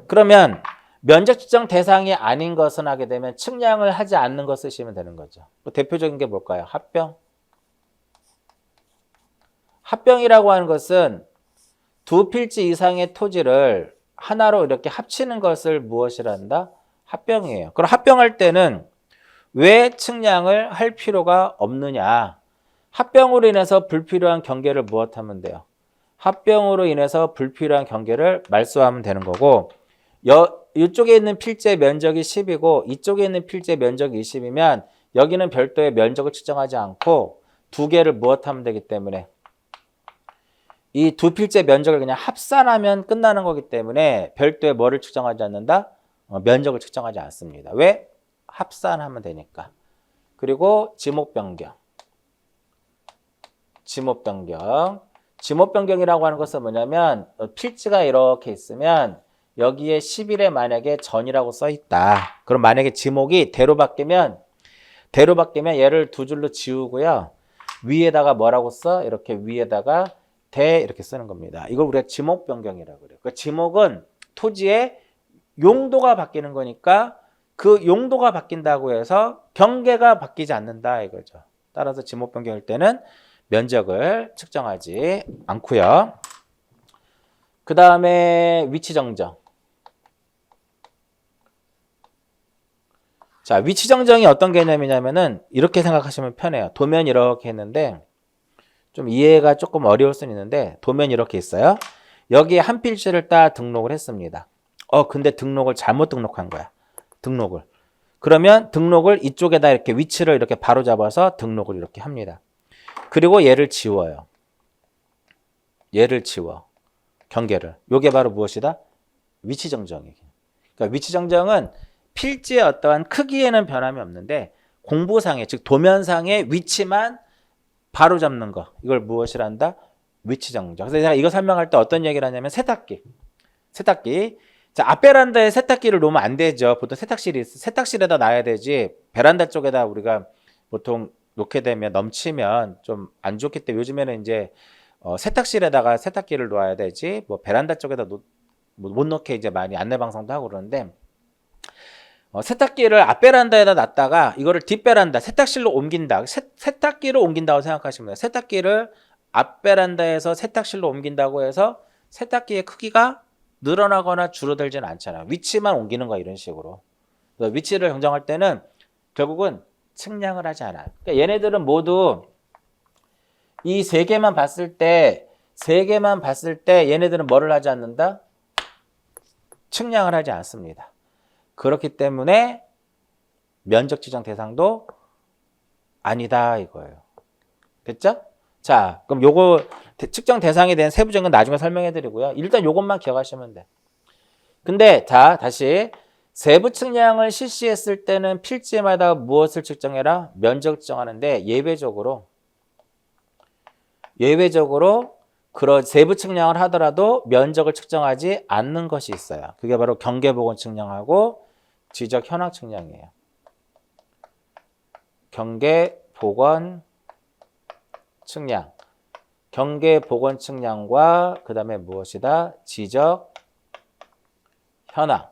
그러면 면적 측정 대상이 아닌 것은 하게 되면 측량을 하지 않는 것 쓰시면 되는 거죠. 대표적인 게 뭘까요? 합병. 합병이라고 하는 것은 두 필지 이상의 토지를 하나로 이렇게 합치는 것을 무엇이라 한다? 합병이에요. 그럼 합병할 때는 왜 측량을 할 필요가 없느냐? 합병으로 인해서 불필요한 경계를 무엇하면 돼요? 합병으로 인해서 불필요한 경계를 말소하면 되는 거고, 이쪽에 있는 필지의 면적이 10이고 이쪽에 있는 필지의 면적이 20이면 여기는 별도의 면적을 측정하지 않고 두 개를 무엇하면 되기 때문에 이 두 필지의 면적을 그냥 합산하면 끝나는 거기 때문에 별도의 뭐를 측정하지 않는다? 면적을 측정하지 않습니다. 왜? 합산하면 되니까. 그리고 지목 변경. 지목 변경. 지목 변경이라고 하는 것은 뭐냐면 필지가 이렇게 있으면 여기에 10일에 만약에 전이라고 써 있다. 그럼 만약에 지목이 대로 바뀌면 얘를 두 줄로 지우고요. 위에다가 뭐라고 써? 이렇게 위에다가 대 이렇게 쓰는 겁니다. 이걸 우리가 지목 변경이라고 그래요. 그 지목은 토지의 용도가 바뀌는 거니까 그 용도가 바뀐다고 해서 경계가 바뀌지 않는다 이거죠. 따라서 지목 변경일 때는 면적을 측정하지 않고요. 그 다음에 위치 정정. 자, 위치 정정이 어떤 개념이냐면은 이렇게 생각하시면 편해요. 도면 이렇게 했는데 좀 이해가 조금 어려울 수는 있는데 도면 이렇게 있어요. 여기에 한 필지를 딱 등록을 했습니다. 근데 등록을 잘못 등록한 거야. 등록을. 그러면 등록을 이쪽에다 이렇게 위치를 이렇게 바로 잡아서 등록을 이렇게 합니다. 그리고 얘를 지워요. 얘를 지워. 경계를. 요게 바로 무엇이다? 위치 정정이에요. 그러니까 위치 정정은 필지의 어떠한 크기에는 변함이 없는데 공보상의 즉 도면상의 위치만 바로 잡는 거. 이걸 무엇이라 한다? 위치 정정. 그래서 제가 이거 설명할 때 어떤 얘기를 하냐면 세탁기. 자, 앞베란다에 세탁기를 놓으면 안 되죠. 보통 세탁실에다 놔야 되지. 베란다 쪽에다 우리가 보통 놓게 되면 넘치면 좀 안 좋기 때문에 요즘에는 이제 세탁실에다가 세탁기를 놓아야 되지. 뭐 베란다 쪽에다 못 넣게 이제 많이 안내 방송도 하고 그러는데 세탁기를 앞베란다에다 놨다가 이거를 뒷베란다 세탁실로 옮긴다. 세탁기를 옮긴다고 생각하시면 돼요. 세탁기를 앞베란다에서 세탁실로 옮긴다고 해서 세탁기의 크기가 늘어나거나 줄어들지는 않잖아요. 위치만 옮기는 거야 이런 식으로. 위치를 정정할 때는 결국은 측량을 하지 않아요. 그러니까 얘네들은 모두 이 세 개만 봤을 때 얘네들은 뭐를 하지 않는다? 측량을 하지 않습니다. 그렇기 때문에 면적 지정 대상도 아니다 이거예요. 됐죠? 자, 그럼 요거 측정 대상에 대한 세부적인 건 나중에 설명해 드리고요. 일단 요것만 기억하시면 돼. 근데 자, 다시 세부 측량을 실시했을 때는 필지마다 무엇을 측정해라? 면적 측정하는데 예외적으로 그런 세부 측량을 하더라도 면적을 측정하지 않는 것이 있어요. 그게 바로 경계복원 측량하고 지적 현황 측량이에요. 경계복원 측량. 경계복원 측량과 그 다음에 무엇이다? 지적 현황.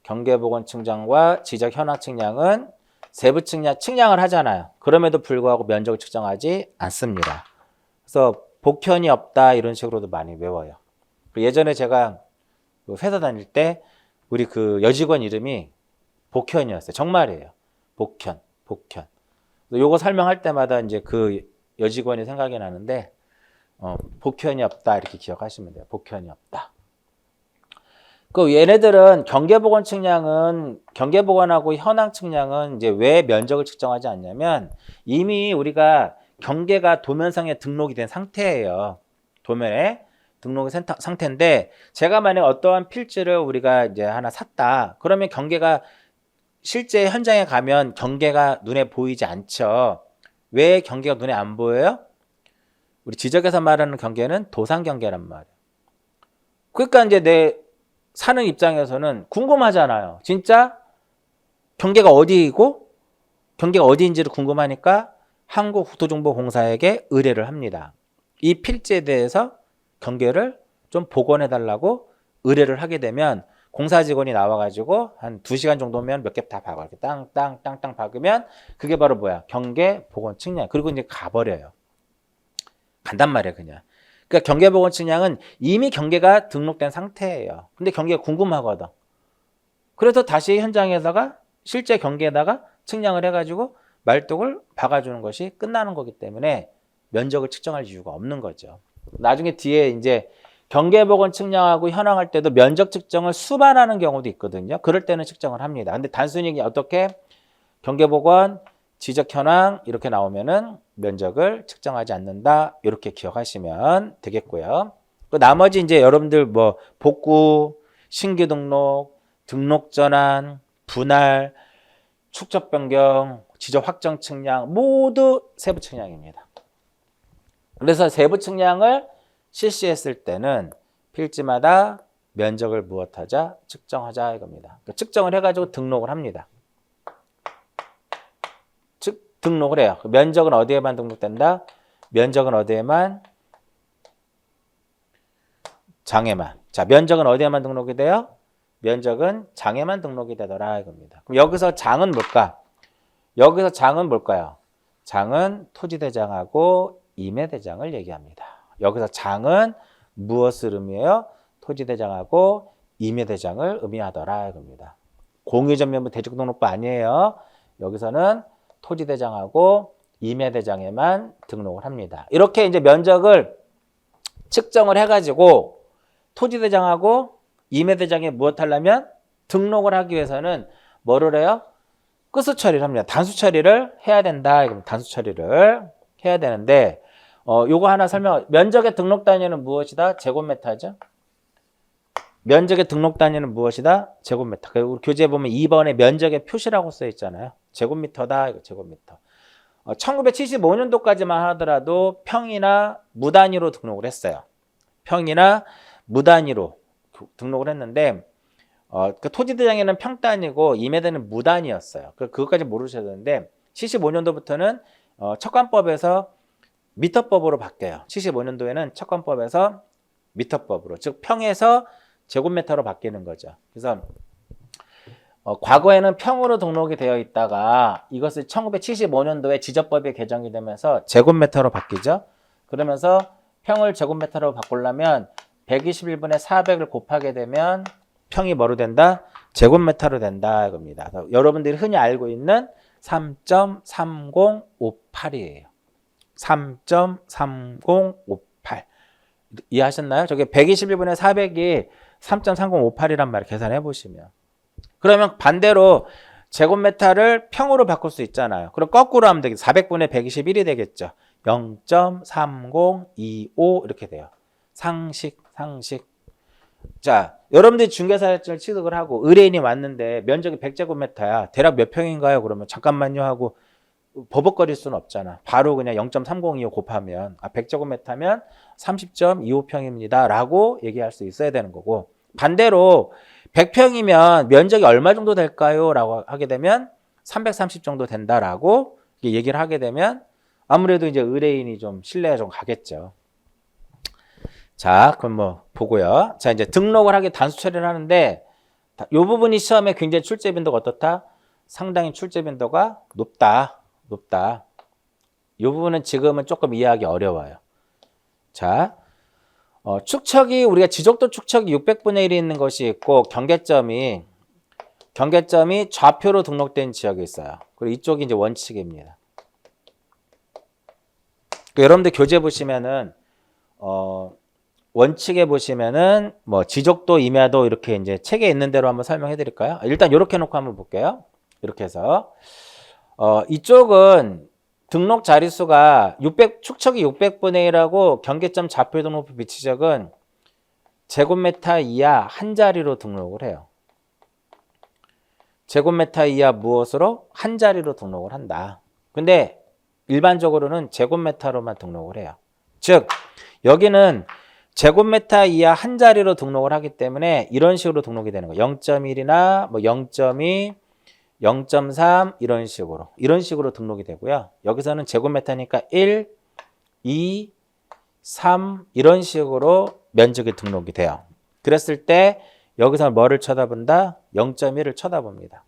경계복원 측량과 지적 현황 측량은 세부 측량을 하잖아요. 그럼에도 불구하고 면적을 측정하지 않습니다. 그래서 복현이 없다 이런 식으로도 많이 외워요. 예전에 제가 회사 다닐 때 우리 그 여직원 이름이 복현이었어요. 정말이에요. 복현. 요거 설명할 때마다 이제 그 여직원이 생각이 나는데, 복현이 없다 이렇게 기억하시면 돼요. 복현이 없다. 그 얘네들은 경계복원 측량은 경계복원하고 현황 측량은 이제 왜 면적을 측정하지 않냐면 이미 우리가 경계가 도면상에 등록이 된 상태예요. 도면에 등록이 된 상태인데 제가 만약 어떠한 필지를 우리가 이제 하나 샀다. 그러면 경계가 실제 현장에 가면 경계가 눈에 보이지 않죠. 왜 경계가 눈에 안 보여요? 우리 지적에서 말하는 경계는 도상 경계란 말이에요. 그러니까 이제 내 사는 입장에서는 궁금하잖아요. 진짜 경계가 어디이고 경계가 어디인지를 궁금하니까 한국국토정보공사에게 의뢰를 합니다. 이 필지에 대해서 경계를 좀 복원해달라고 의뢰를 하게 되면 공사 직원이 나와가지고 한 2시간 정도면 몇 개 다 박아. 이렇게 땅땅땅땅 박으면 그게 바로 뭐야? 경계 복원 측량. 그리고 이제 가버려요. 간단 말이에요, 그냥. 그러니까 경계복원 측량은 이미 경계가 등록된 상태예요. 근데 경계가 궁금하거든. 그래서 다시 현장에다가 실제 경계에다가 측량을 해가지고 말뚝을 박아주는 것이 끝나는 거기 때문에 면적을 측정할 이유가 없는 거죠. 나중에 뒤에 이제 경계복원 측량하고 현황할 때도 면적 측정을 수반하는 경우도 있거든요. 그럴 때는 측정을 합니다. 근데 단순히 어떻게 경계복원, 지적현황 이렇게 나오면은 면적을 측정하지 않는다. 이렇게 기억하시면 되겠고요. 그 나머지 이제 여러분들 뭐 복구, 신규 등록, 등록 전환, 분할, 축적 변경, 지적 확정 측량 모두 세부 측량입니다. 그래서 세부 측량을 실시했을 때는 필지마다 면적을 무엇하자? 측정하자 이겁니다. 그러니까 측정을 해가지고 등록을 합니다. 등록을 해요. 면적은 어디에만 등록된다? 면적은 어디에만? 장에만. 자, 면적은 어디에만 등록이 돼요? 면적은 장에만 등록이 되더라 이겁니다. 그럼 여기서 장은 뭘까? 여기서 장은 뭘까요? 장은 토지대장하고 임야대장을 얘기합니다. 여기서 장은 무엇을 의미해요? 토지대장하고 임야대장을 의미하더라 이겁니다. 공유전면부 대지등록부 아니에요. 여기서는 토지대장하고 임야대장에만 등록을 합니다. 이렇게 이제 면적을 측정을 해가지고 토지대장하고 임야대장에 무엇 하려면 등록을 하기 위해서는 뭐를 해요? 끝수 처리를 합니다. 단수 처리를 해야 된다. 단수 처리를 해야 되는데 요거 하나 설명. 면적의 등록 단위는 무엇이다? 제곱미터죠. 면적의 등록 단위는 무엇이다? 제곱미터. 우리 교재에 보면 2번에 면적의 표시라고 써 있잖아요. 제곱미터다. 이거 제곱미터. 1975년도까지만 하더라도 평이나 무단위로 등록을 했어요. 평이나 무단위로 등록을 했는데 그 토지대장에는 평 단위고 임야대는 무단위였어요. 그것까지 모르셔야 되는데 75년도부터는 척관법에서 미터법으로 바뀌어요. 75년도에는 척관법에서 미터법으로, 즉 평에서 제곱미터로 바뀌는 거죠. 그래서 과거에는 평으로 등록이 되어 있다가 이것을 1975년도에 지적법이 개정이 되면서 제곱미터로 바뀌죠. 그러면서 평을 제곱미터로 바꾸려면 121분의 400을 곱하게 되면 평이 뭐로 된다? 제곱미터로 된다 이겁니다. 여러분들이 흔히 알고 있는 3.3058이에요. 3.3058 이해하셨나요? 저게 121분의 400이 3.3058이란 말을 계산해 보시면, 그러면 반대로 제곱미터를 평으로 바꿀 수 있잖아요. 그럼 거꾸로 하면 되겠죠. 400분의 121이 되겠죠. 0.3025 이렇게 돼요. 상식. 자, 여러분들이 중개사업자를 취득을 하고 의뢰인이 왔는데 면적이 100제곱미터야. 대략 몇 평인가요? 그러면 잠깐만요 하고 버벅거릴 수는 없잖아. 바로 그냥 0.3025 곱하면 100제곱미터면 30.25평입니다 라고 얘기할 수 있어야 되는 거고, 반대로 100평이면 면적이 얼마 정도 될까요? 라고 하게 되면 330 정도 된다라고 얘기를 하게 되면 아무래도 이제 의뢰인이 좀 신뢰가 좀 가겠죠. 자, 그럼 뭐 보고요. 자, 이제 등록을 하게 단수 처리를 하는데 이 부분이 시험에 굉장히 출제 빈도가 어떻다? 상당히 출제 빈도가 높다. 이 부분은 지금은 조금 이해하기 어려워요. 자, 축척이 우리가 지적도 축척이 600분의 1이 있는 것이 있고 경계점이 좌표로 등록된 지역이 있어요. 그리고 이쪽이 이제 원칙입니다. 여러분들 교재 보시면은 원칙에 보시면은 뭐 지적도 임야도 이렇게 이제 책에 있는 대로 한번 설명해 드릴까요? 일단 이렇게 놓고 한번 볼게요. 이렇게 해서 이쪽은 등록 자릿수가 600 축척이 600분의 1하고 경계점 좌표 등록부 비치적은 제곱미터 이하 한 자리로 등록을 해요. 제곱미터 이하 무엇으로? 한 자리로 등록을 한다. 근데 일반적으로는 제곱미터로만 등록을 해요. 즉 여기는 제곱미터 이하 한 자리로 등록을 하기 때문에 이런 식으로 등록이 되는 거예요. 0.1이나 뭐 0.2, 0.3 이런 식으로 등록이 되고요. 여기서는 제곱미터니까 1, 2, 3 이런 식으로 면적이 등록이 돼요. 그랬을 때 여기서는 뭐를 쳐다본다? 0.1을 쳐다봅니다.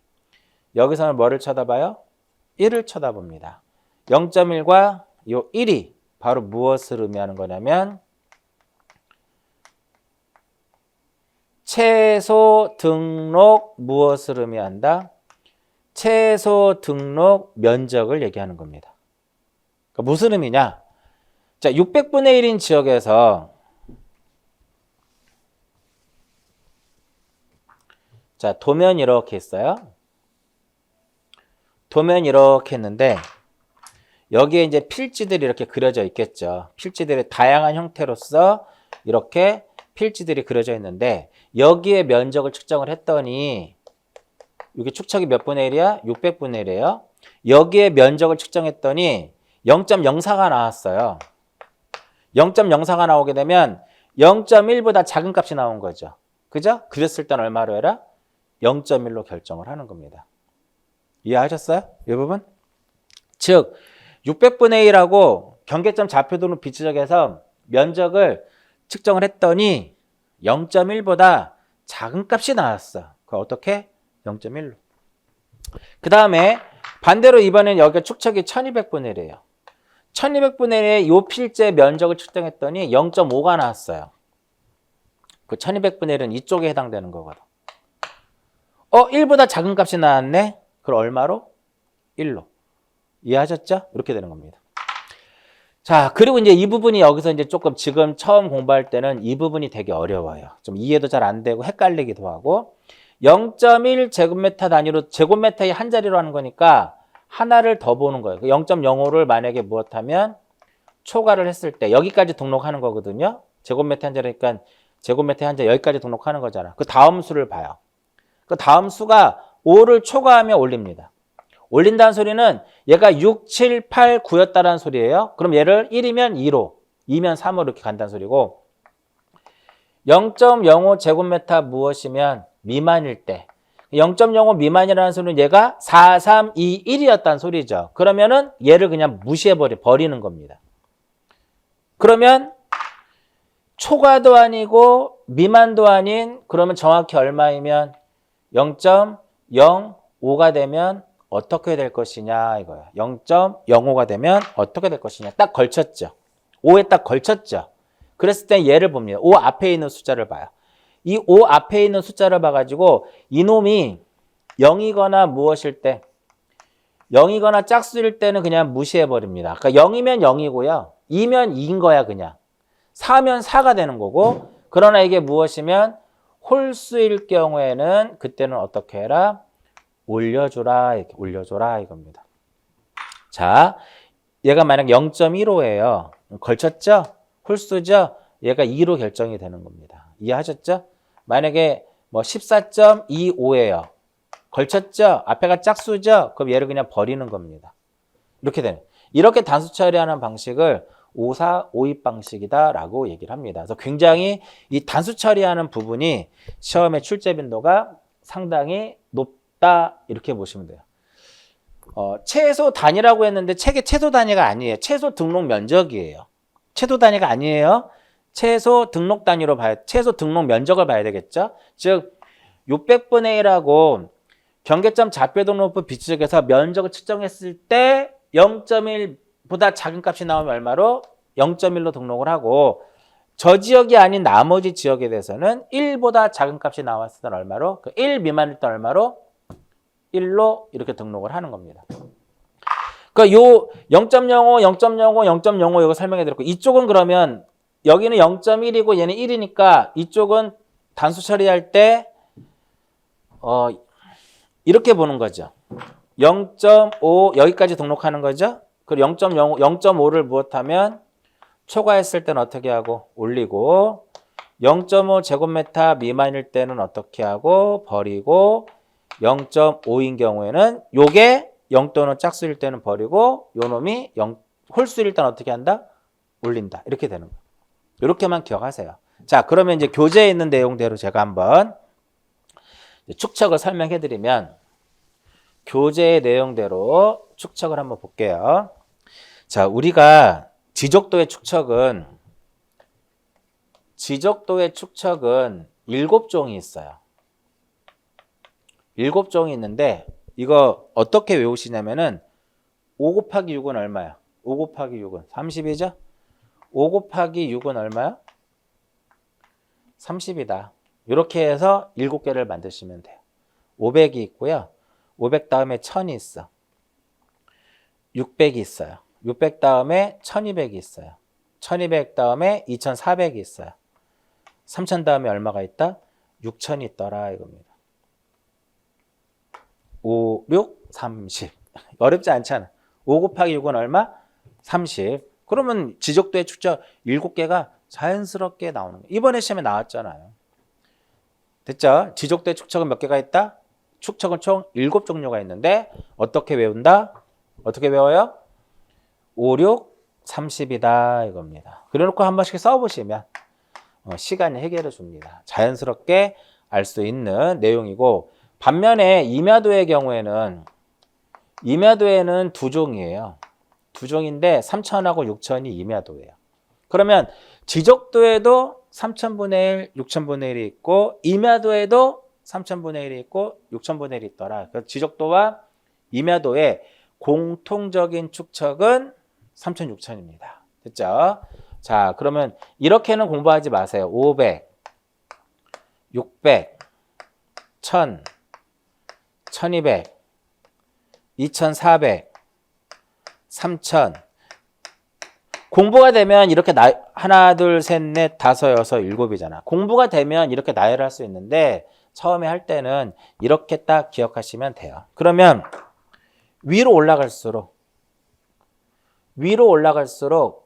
여기서는 뭐를 쳐다봐요? 1을 쳐다봅니다. 0.1과 요 1이 바로 무엇을 의미하는 거냐면 최소 등록 무엇을 의미한다? 최소 등록 면적을 얘기하는 겁니다. 그러니까 무슨 의미냐? 자, 600분의 1인 지역에서 자, 도면 이렇게 있어요. 도면 이렇게 했는데 여기에 이제 필지들이 이렇게 그려져 있겠죠. 필지들의 다양한 형태로서 이렇게 필지들이 그려져 있는데 여기에 면적을 측정을 했더니 이게 축척이 몇 분의 1이야? 600분의 1이에요. 여기에 면적을 측정했더니 0.04가 나왔어요. 0.04가 나오게 되면 0.1보다 작은 값이 나온 거죠. 그죠? 그랬을 땐 얼마로 해라? 0.1로 결정을 하는 겁니다. 이해하셨어요? 이 부분? 즉 600분의 1하고 경계점 좌표 등록 비치적에서 면적을 측정을 했더니 0.1보다 작은 값이 나왔어. 그거 어떻게? 0.1로. 그 다음에 반대로 이번엔 여기가 축척이 1200분의 1이에요. 1200분의 1의 요 필지의 면적을 측정했더니 0.5가 나왔어요. 그 1200분의 1은 이쪽에 해당되는 거거든. 1보다 작은 값이 나왔네? 그럼 얼마로? 1로. 이해하셨죠? 이렇게 되는 겁니다. 자, 그리고 이제 이 부분이 여기서 이제 조금 지금 처음 공부할 때는 이 부분이 되게 어려워요. 좀 이해도 잘 안 되고 헷갈리기도 하고 0.1 제곱미터 단위로 제곱미터의 한 자리로 하는 거니까 하나를 더 보는 거예요. 0.05를 만약에 무엇하면 초과를 했을 때 여기까지 등록하는 거거든요. 제곱미터 한 자리니까 제곱미터 한 자리 여기까지 등록하는 거잖아. 그 다음 수를 봐요. 그 다음 수가 5를 초과하면 올립니다. 올린다는 소리는 얘가 6, 7, 8, 9였다는 소리예요. 그럼 얘를 1이면 2로, 2면 3으로 이렇게 간다는 소리고 0.05 제곱미터 무엇이면 미만일 때 0.05 미만이라는 소리는 얘가 4, 3, 2, 1이었다는 소리죠. 그러면은 얘를 그냥 버리는 겁니다. 그러면 초과도 아니고 미만도 아닌 그러면 정확히 얼마이면 0.05가 되면 어떻게 될 것이냐 이거야. 0.05가 되면 어떻게 될 것이냐. 딱 걸쳤죠. 5에 딱 걸쳤죠. 그랬을 때 얘를 봅니다. 5 앞에 있는 숫자를 봐요. 이 5 앞에 있는 숫자를 봐가지고 이놈이 0이거나 무엇일 때 0이거나 짝수일 때는 그냥 무시해버립니다. 그러니까 0이면 0이고요. 2면 2인 거야 그냥. 4면 4가 되는 거고 그러나 이게 무엇이면 홀수일 경우에는 그때는 어떻게 해라? 올려줘라 이렇게 올려줘라 이겁니다. 자, 얘가 만약 0.15예요. 걸쳤죠? 홀수죠? 얘가 2로 결정이 되는 겁니다. 이해하셨죠? 만약에 뭐 14.25예요. 걸쳤죠? 앞에가 짝수죠? 그럼 얘를 그냥 버리는 겁니다. 이렇게 되는. 이렇게 단수 처리하는 방식을 5사 5입 방식이다라고 얘기를 합니다. 그래서 굉장히 이 단수 처리하는 부분이 시험의 출제 빈도가 상당히 높다 이렇게 보시면 돼요. 최소 단위라고 했는데 책의 최소 단위가 아니에요. 최소 등록 면적이에요. 최소 단위가 아니에요. 최소 등록 단위로 봐야, 최소 등록 면적을 봐야 되겠죠. 즉 600분의 1하고 경계점 좌표 등록부 비치적에서 면적을 측정했을 때 0.1보다 작은 값이 나오면 얼마로? 0.1로 등록을 하고 저 지역이 아닌 나머지 지역에 대해서는 1보다 작은 값이 나왔을 때는 얼마로? 1 미만일 때 얼마로? 1로 이렇게 등록을 하는 겁니다. 그러니까 요 0.05, 0.05, 0.05 이거 설명해 드렸고 이쪽은 그러면 여기는 0.1이고 얘는 1이니까 이쪽은 단수 처리할 때 이렇게 보는 거죠. 0.5 여기까지 등록하는 거죠. 그리고 0.05, 0.5를 무엇하면 초과했을 때는 어떻게 하고 올리고 0.5 제곱미터 미만일 때는 어떻게 하고 버리고 0.5인 경우에는 요게 0 또는 짝수일 때는 버리고 요 놈이 0 홀수일 때는 어떻게 한다? 올린다. 이렇게 되는 거예요. 이렇게만 기억하세요. 자, 그러면 이제 교재에 있는 내용대로 제가 한번 축척을 설명해 드리면 교재의 내용대로 축척을 한번 볼게요. 자, 우리가 지적도의 축척은 7종이 있어요. 7종이 있는데 이거 어떻게 외우시냐면은 5 곱하기 6은 얼마야? 5 곱하기 6은 30이죠? 5 곱하기 6은 얼마야? 30이다. 이렇게 해서 7개를 만드시면 돼요. 500이 있고요. 500 다음에 1000이 있어. 600이 있어요. 600 다음에 1200이 있어요. 1200 다음에 2400이 있어요. 3000 다음에 얼마가 있다? 6000이 있더라 이겁니다. 5, 6, 30. 어렵지 않잖아. 5 곱하기 6은 얼마? 30. 그러면 지적도의 축척 7개가 자연스럽게 나오는 거예요. 이번에 시험에 나왔잖아요. 됐죠? 지적도의 축척은 몇 개가 있다? 축척은 총 7종류가 있는데 어떻게 외운다? 어떻게 외워요? 5, 6, 30이다 이겁니다. 그래놓고 한 번씩 써보시면 시간이 해결해 줍니다. 자연스럽게 알 수 있는 내용이고 반면에 임야도의 경우에는 임야도에는 2종이에요. 2종인데 3000하고 6000이 임야도예요. 그러면 지적도에도 3000분의 1, 6000분의 1이 있고 임야도에도 3000분의 1이 있고 6000분의 1이 있더라. 그래서 지적도와 임야도의 공통적인 축척은 3000, 6000입니다. 됐죠? 자, 그러면 이렇게는 공부하지 마세요. 500, 600, 1000, 1200, 2400, 3000. 공부가 되면 이렇게 하나, 둘, 셋, 넷, 다섯, 여섯, 일곱이잖아. 공부가 되면 이렇게 나열할 수 있는데 처음에 할 때는 이렇게 딱 기억하시면 돼요. 그러면 위로 올라갈수록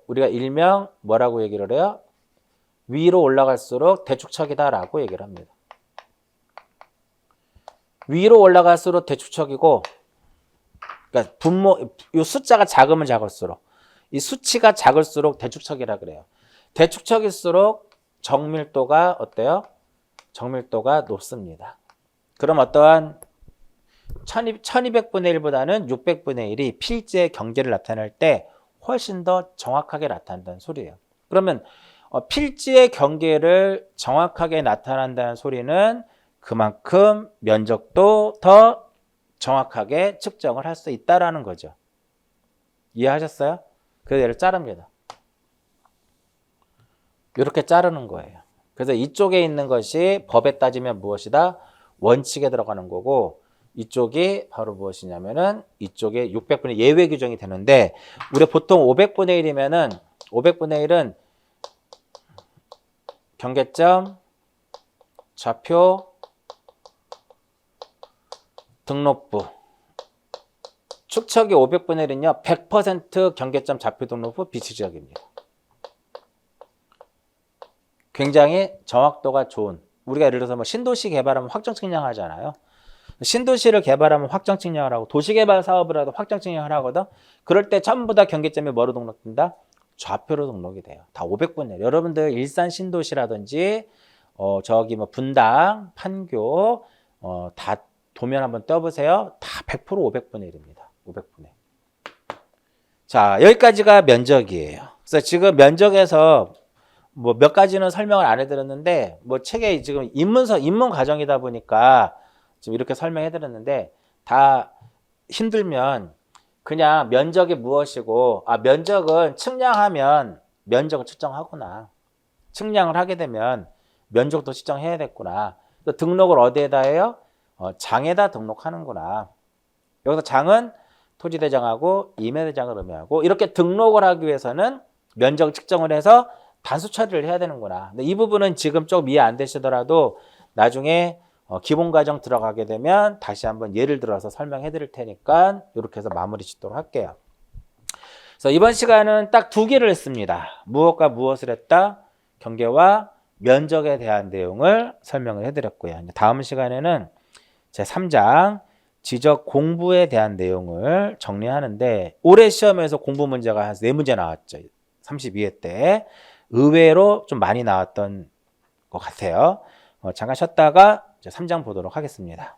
우리가 일명 뭐라고 얘기를 해요? 위로 올라갈수록 대축척이다라고 얘기를 합니다. 위로 올라갈수록 대축척이고, 그러니까 이 숫자가 작으면 작을수록, 이 수치가 작을수록 대축척이라 그래요. 대축척일수록 정밀도가 어때요? 정밀도가 높습니다. 그럼 어떠한 1200분의 1보다는 600분의 1이 필지의 경계를 나타낼 때 훨씬 더 정확하게 나타난다는 소리예요. 그러면 필지의 경계를 정확하게 나타난다는 소리는 그만큼 면적도 더 정확하게 측정을 할 수 있다는 거죠. 이해하셨어요? 그래서 얘를 자릅니다. 이렇게 자르는 거예요. 그래서 이쪽에 있는 것이 법에 따지면 무엇이다? 원칙에 들어가는 거고 이쪽이 바로 무엇이냐면은 이쪽에 600분의 예외 규정이 되는데 우리 보통 500분의 1이면은 500분의 1은 경계점, 좌표, 등록부. 축척이 500분의 1은요. 100% 경계점, 좌표, 등록부 비치지역입니다. 굉장히 정확도가 좋은. 우리가 예를 들어서 뭐 신도시 개발하면 확정 측량 하잖아요. 신도시를 개발하면 확정 측량을 하고 도시개발 사업을 하도 확정 측량을 하거든. 그럴 때 전부 다 경계점이 뭐로 등록된다? 좌표로 등록이 돼요. 다 500분의 1. 여러분들 일산 신도시라든지 저기 뭐 분당, 판교 다 도면 한번 떠보세요. 다 100% 500분의 1입니다. 500분의 1. 자, 여기까지가 면적이에요. 그래서 지금 면적에서 뭐 몇 가지는 설명을 안 해드렸는데 뭐 책에 지금 입문 과정이다 보니까 지금 이렇게 설명해 드렸는데 다 힘들면 그냥 면적이 무엇이고 면적은 측량하면 면적을 측정하구나. 측량을 하게 되면 면적도 측정해야 됐구나. 또 등록을 어디에다 해요? 장에다 등록하는구나. 여기서 장은 토지대장하고 임야대장을 의미하고 이렇게 등록을 하기 위해서는 면적 측정을 해서 단수 처리를 해야 되는구나. 근데 이 부분은 지금 좀 이해 안 되시더라도 나중에 기본 과정 들어가게 되면 다시 한번 예를 들어서 설명해 드릴 테니까 이렇게 해서 마무리 짓도록 할게요. 그래서 이번 시간은 딱 두 개를 했습니다. 무엇과 무엇을 했다? 경계와 면적에 대한 내용을 설명을 해드렸고요. 다음 시간에는 제 3장 지적 공부에 대한 내용을 정리하는데 올해 시험에서 공부 문제가 한 4문제 나왔죠. 32회 때. 의외로 좀 많이 나왔던 것 같아요. 잠깐 쉬었다가 3장 보도록 하겠습니다.